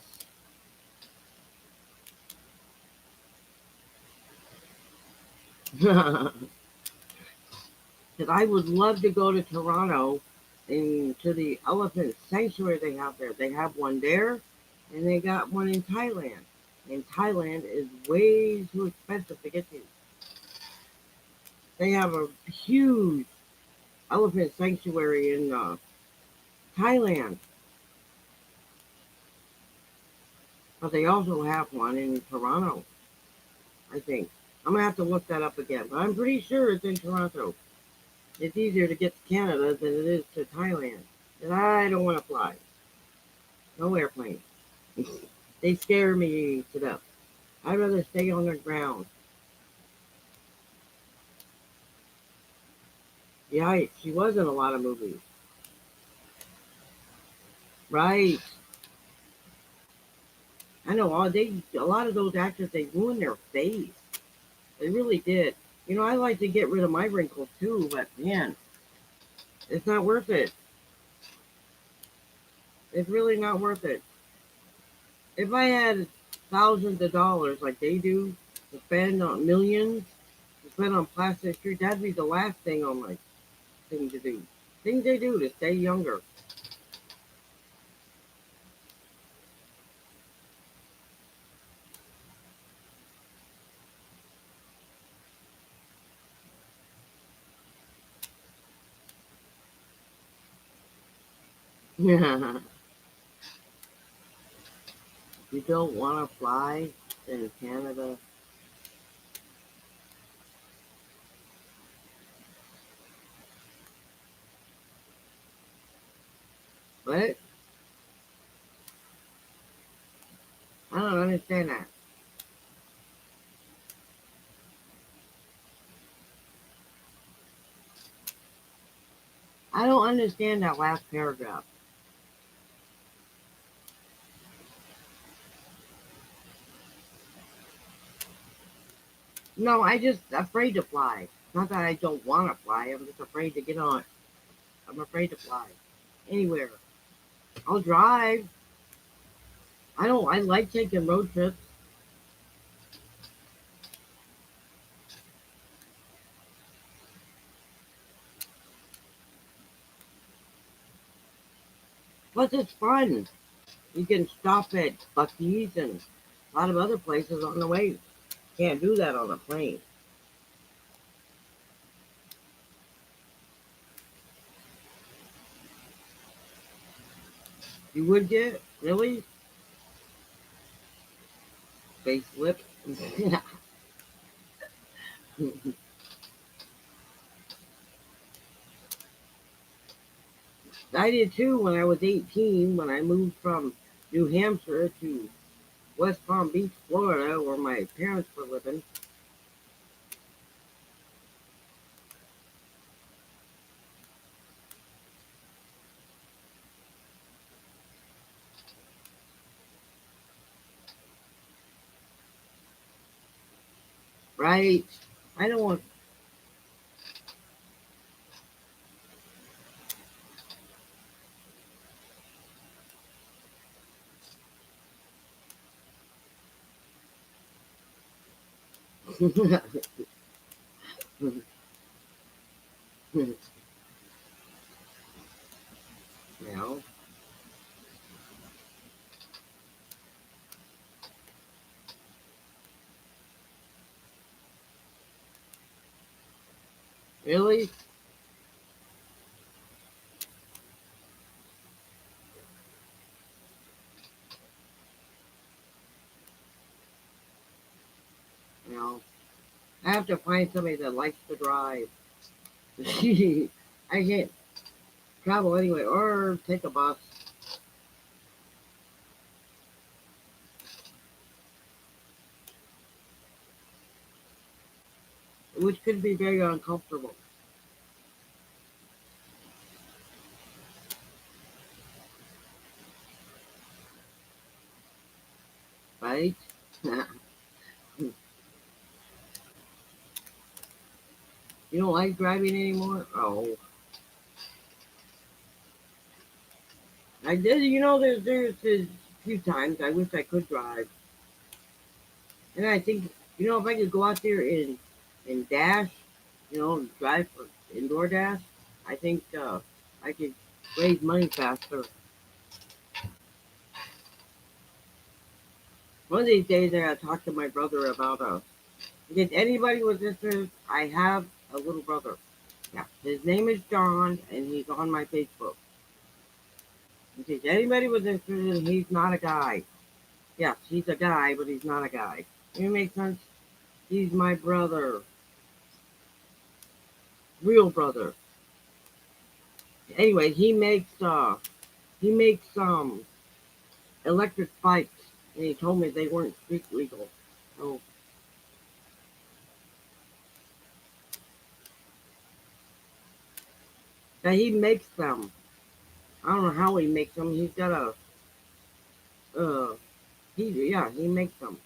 Because I would love to go to Toronto and to the elephant sanctuary they have there. They have one there, and they got one in Thailand. And Thailand is way too expensive to get to. They have a huge elephant sanctuary in Thailand, but they also have one in Toronto, I think. I'm gonna have to look that up again, but I'm pretty sure it's in Toronto. It's easier to get to Canada than it is to Thailand. And I don't want to fly. No airplane. They scare me to death. I'd rather stay on the ground. Yeah, she was in a lot of movies. Right. I know a lot of those actors they ruined their face. They really did. I like to get rid of my wrinkles too, but man, it's not worth it. It's really not worth it. If I had thousands of dollars like they do to spend on millions to spend on plastic surgery, that'd be the last thing on my thing to do. Things they do to stay younger. You don't want to fly in Canada. What? I don't understand that. I don't understand that last paragraph. No, I just afraid to fly. Not that I don't want to fly. I'm just afraid to get on. I'm afraid to fly anywhere. I'll drive. I don't. I like taking road trips. Plus, it's fun. You can stop at Buc-ee's and a lot of other places on the way. Can't do that on a plane. You would get really facelift. I did too when I was 18. When I moved from New Hampshire to West Palm Beach, Florida, where my parents were living. Right? I don't want. You know, really? You know, I have to find somebody that likes to drive. I can't travel anyway, or take a bus, which could be very uncomfortable, right? You don't like driving anymore? Oh, I did. You know, there's a few times I wish I could drive, and I think if I could go out there and dash, drive for indoor dash, I think I could raise money faster. One of these days, I gotta talk to my brother about if anybody was interested, I have a little brother. Yeah, his name is John, and he's on my Facebook. In case anybody was interested, he's not a guy. Yes, he's a guy, but he's not a guy. Does it make sense? He's my brother, real brother. Anyway, he makes electric bikes, and he told me they weren't street legal. So yeah, he makes them. I don't know how he makes them. He's got uh he makes them.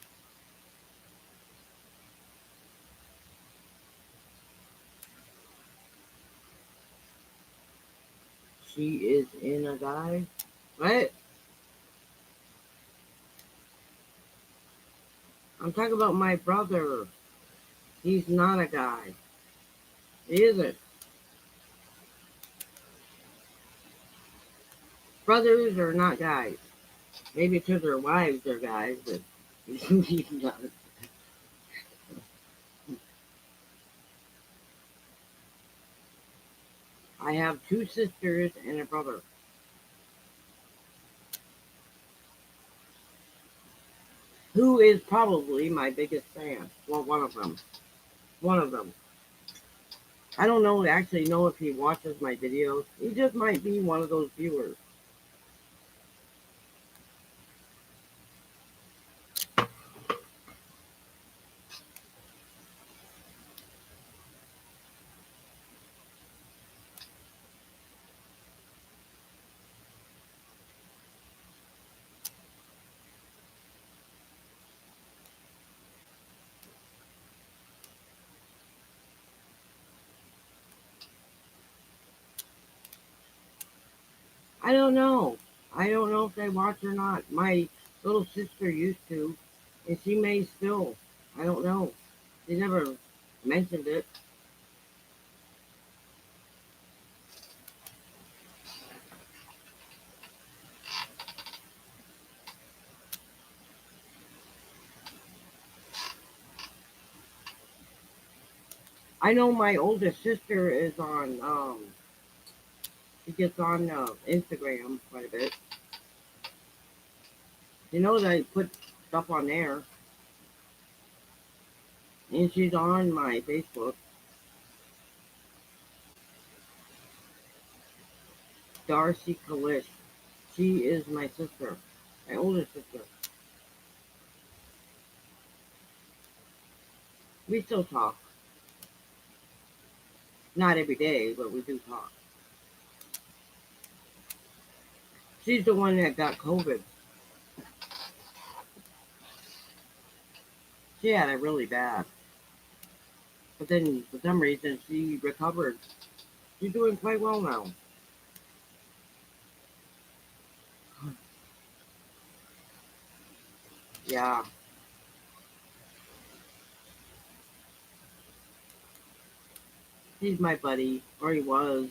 She is in a guy. What? I'm talking about my brother. He's not a guy. He isn't. Brothers are not guys. Maybe because their wives are guys, but I have two sisters and a brother who is probably my biggest fan. Well, one of them. One of them. I don't know actually know if he watches my videos. He just might be one of those viewers. I don't know. I don't know if they watch or not. My little sister used to, and she may still. I don't know. They never mentioned it. I know my oldest sister is on. She gets on Instagram quite a bit. You know that I put stuff on there, and she's on my Facebook. Darcy Kalish. She is my sister, my oldest sister. We still talk. Not every day, but we do talk. She's the one that got COVID. She had it really bad. But then, for some reason, she recovered. She's doing quite well now. Yeah, he's my buddy, or he was.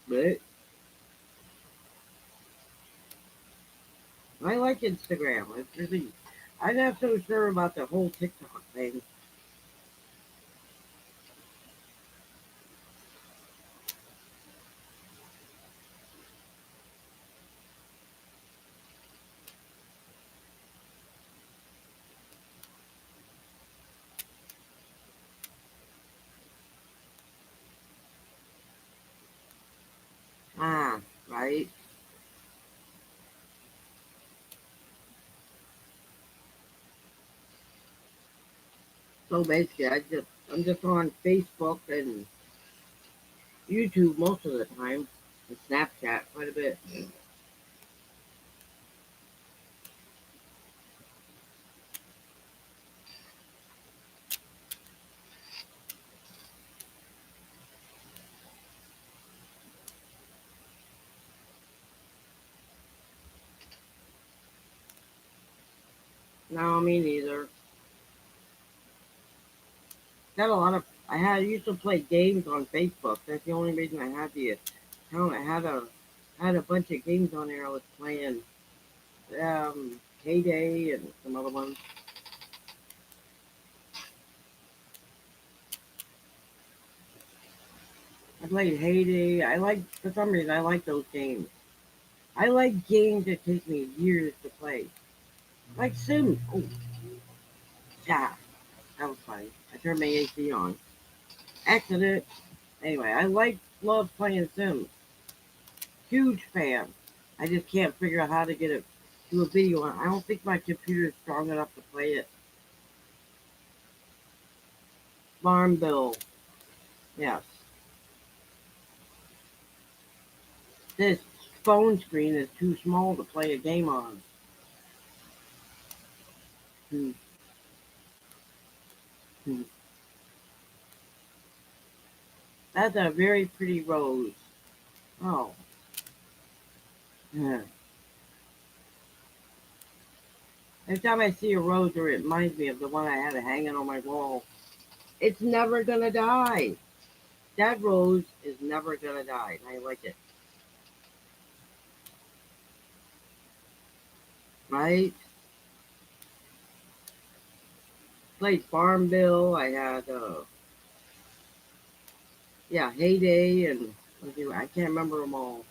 But I like Instagram. It's really, I'm not so sure about the whole TikTok thing. Ah, right. So basically, I'm just on Facebook and YouTube most of the time, and Snapchat quite a bit. No, me neither. Got a lot of. I used to play games on Facebook. That's the only reason I had the account. I had a bunch of games on there. I was playing Heyday and some other ones. I played Heyday. I like for some reason I like those games. I like games that take me years to play. Like Sims. Oh, yeah, that was funny. I turned my AC on. Accident. Anyway, love playing Sims. Huge fan. I just can't figure out how to get it to a video. I don't think my computer is strong enough to play it. Farmville. Yes. This phone screen is too small to play a game on. Hmm, hmm. That's a very pretty rose. Oh, yeah. Every time I see a rose, it reminds me of the one I had hanging on my wall. It's never gonna die. That rose is never gonna die, and I like it. Right? Played Farmville. I had yeah, Heyday, and I can't remember them all.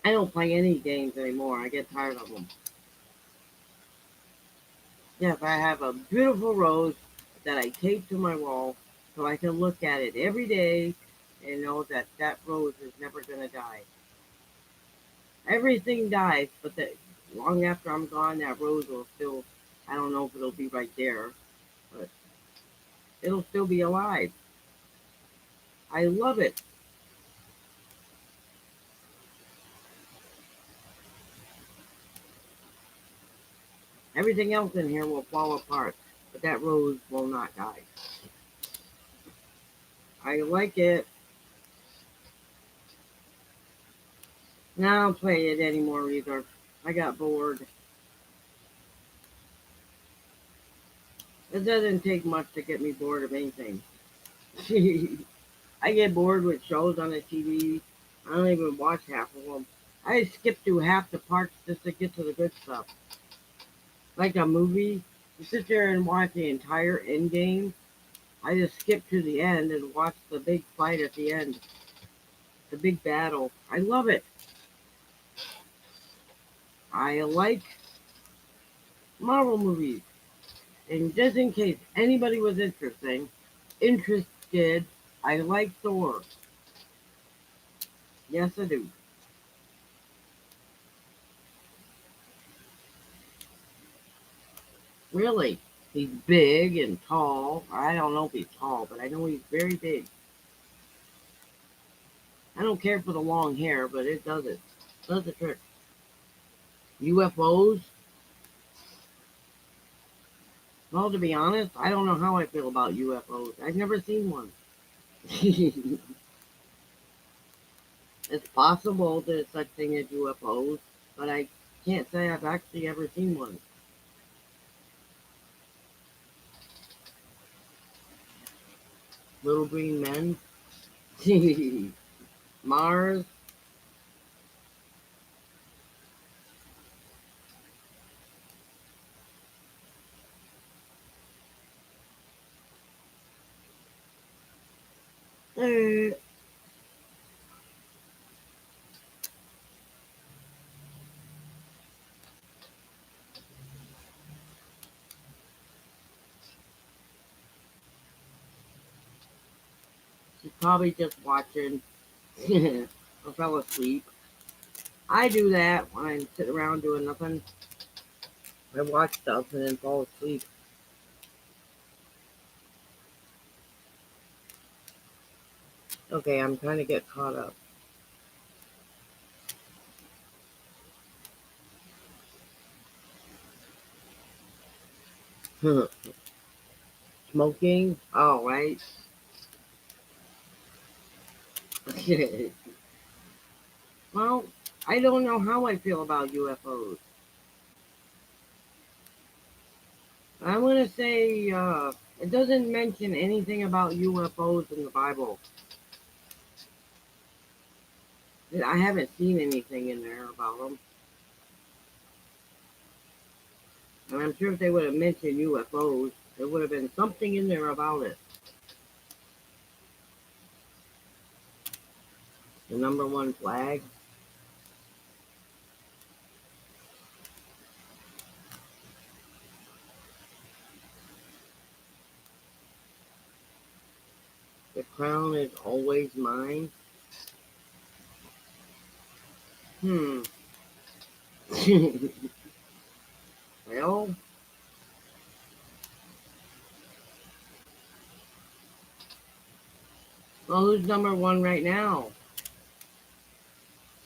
I don't play any games anymore. I get tired of them. Yes, I have a beautiful rose that I tape to my wall so I can look at it every day and know that that rose is never going to die. Everything dies, but long after I'm gone, that rose will still, I don't know if it'll be right there, but it'll still be alive. I love it. Everything else in here will fall apart, but that rose will not die. I like it. Now I don't play it anymore either. I got bored. It doesn't take much to get me bored of anything. I get bored with shows on the TV. I don't even watch half of them. I skip through half the parts just to get to the good stuff. Like a movie, you sit there and watch the entire end game. I just skip to the end and watch the big fight at the end, the big battle. I love it. I like Marvel movies. And just in case anybody was interested, I like Thor. Yes, I do. Really. He's big and tall. I don't know if he's tall, but I know he's very big. I don't care for the long hair, but it does it. Does the trick. UFOs? Well, to be honest, I don't know how I feel about UFOs. I've never seen one. It's possible there's such thing as UFOs, but I can't say I've actually ever seen one. Little green men? Mars? Eh, she's probably just watching or fell asleep. I do that when I sit around doing nothing. I watch stuff and then fall asleep. Okay, I'm trying to get caught up. Smoking? Oh, right. Well, I don't know how I feel about UFOs. I want to say it doesn't mention anything about UFOs in the Bible. I haven't seen anything in there about them. And I'm sure if they would have mentioned UFOs, there would have been something in there about it. The number one flag. The crown is always mine. Hmm. Well, who's number one right now?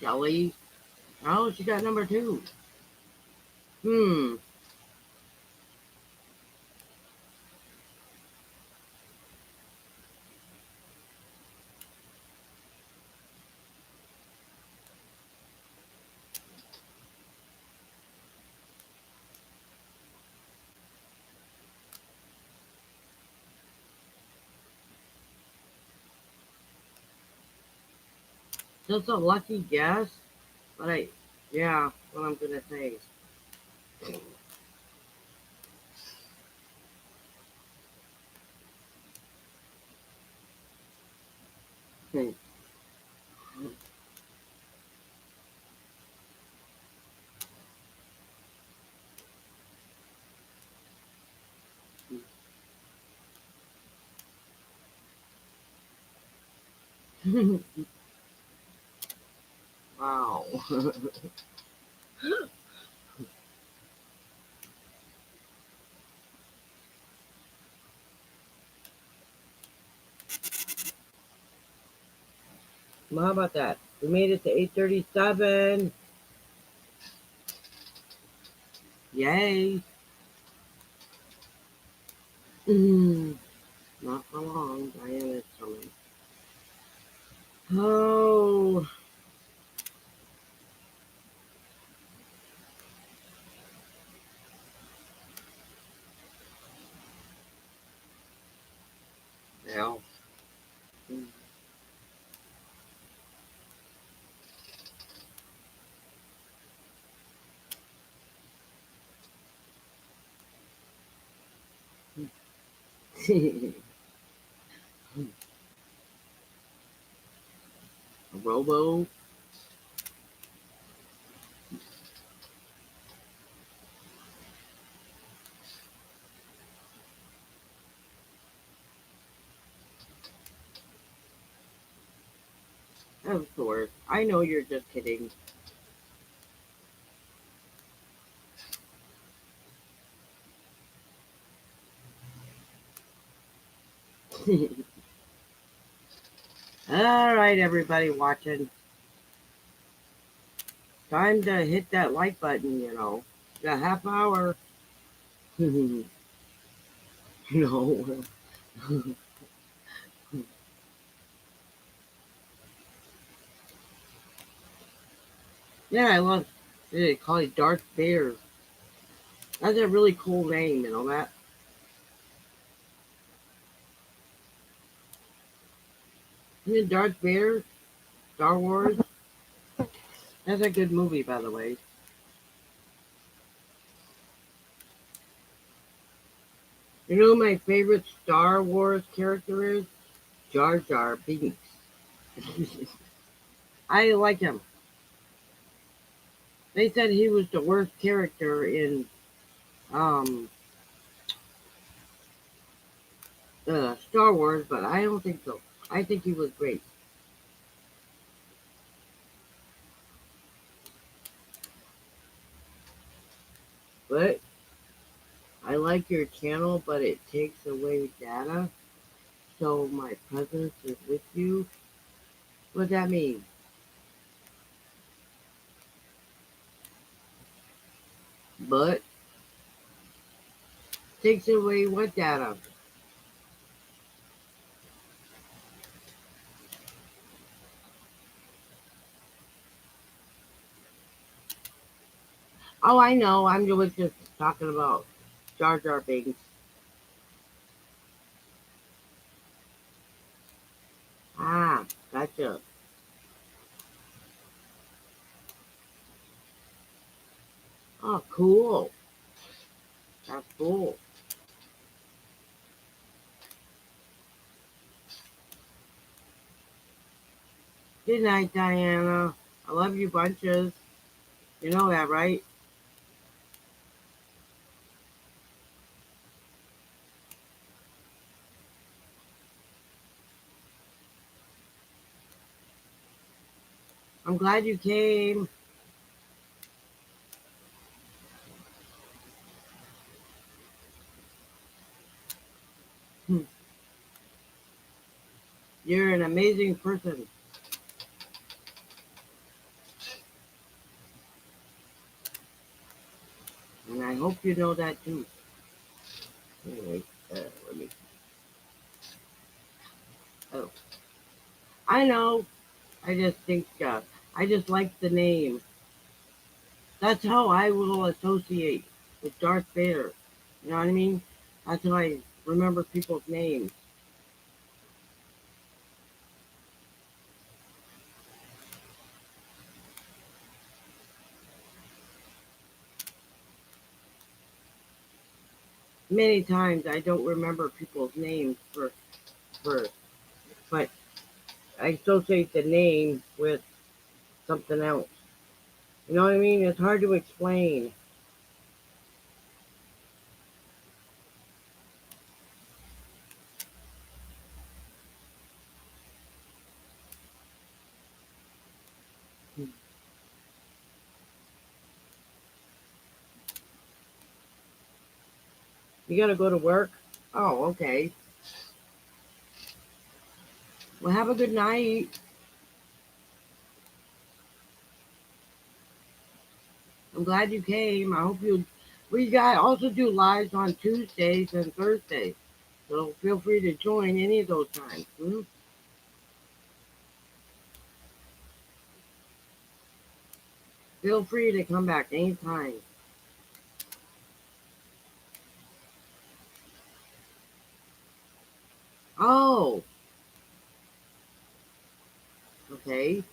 Kelly. Oh, she got number two. Hmm. That's a lucky guess, but yeah, what I'm gonna say. Wow. Well, how about that? We made it to 8:37. Yay. Mm, not for long. Diana's coming. Oh, well. Robo. Of course. I know you're just kidding. All right, everybody watching. Time to hit that like button. Got half hour. No. Yeah, I love. They call it Darth Vader. That's a really cool name. You know that. Isn't it Darth Vader? Star Wars. That's a good movie, by the way. You know who my favorite Star Wars character is? Jar Jar Binks. I like him. They said he was the worst character in um Star Wars, but I don't think so. I think he was great. But I like your channel, but it takes away data, so my presence is with you. What does that mean? But takes away what data? Oh, I know. Was just talking about Jar Jar Binks. Ah, gotcha. Oh, cool. That's cool. Good night, Diana. I love you bunches. You know that, right? I'm glad you came. You're an amazing person, and I hope you know that too. Anyway, let me. Oh, I know. I just think I just like the name. That's how I will associate with Darth Vader. You know what I mean? That's how I remember people's names. many times I don't remember people's names for but I associate the name with something else. You know what I mean? It's hard to explain. You gotta go to work? Oh, okay. Well, have a good night. I'm glad you came. I hope you. We got also do lives on Tuesdays and Thursdays, so feel free to join any of those times. Feel free to come back anytime. Oh, okay.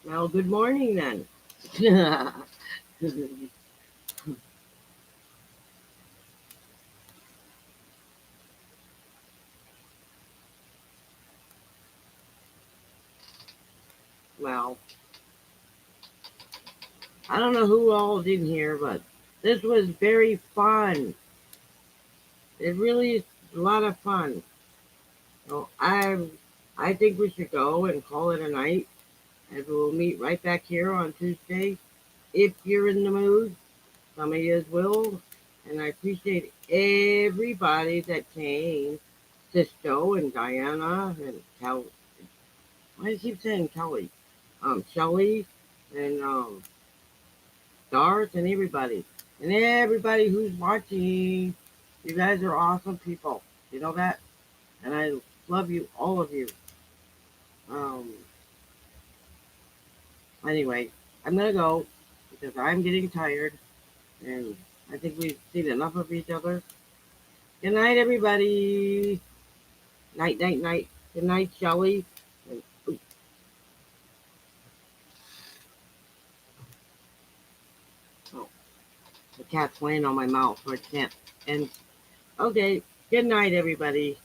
Well, good morning then. Well, I don't know who all is in here, but this was very fun. It really is a lot of fun. So I think we should go and call it a night, and we'll meet right back here on Tuesday if you're in the mood. Some of you will, and I appreciate everybody that came. Sisto and Diana and Kel. Why do you keep saying Kelly? Shelly and Darth and everybody. And everybody who's watching. You guys are awesome people. You know that? And I love you, all of you. Um, anyway, I'm going to go because I'm getting tired and I think we've seen enough of each other. Good night, everybody. Night, night, night. Good night, Shelly. And, ooh, oh, the cat's laying on my mouth, so I can't. And okay, good night, everybody.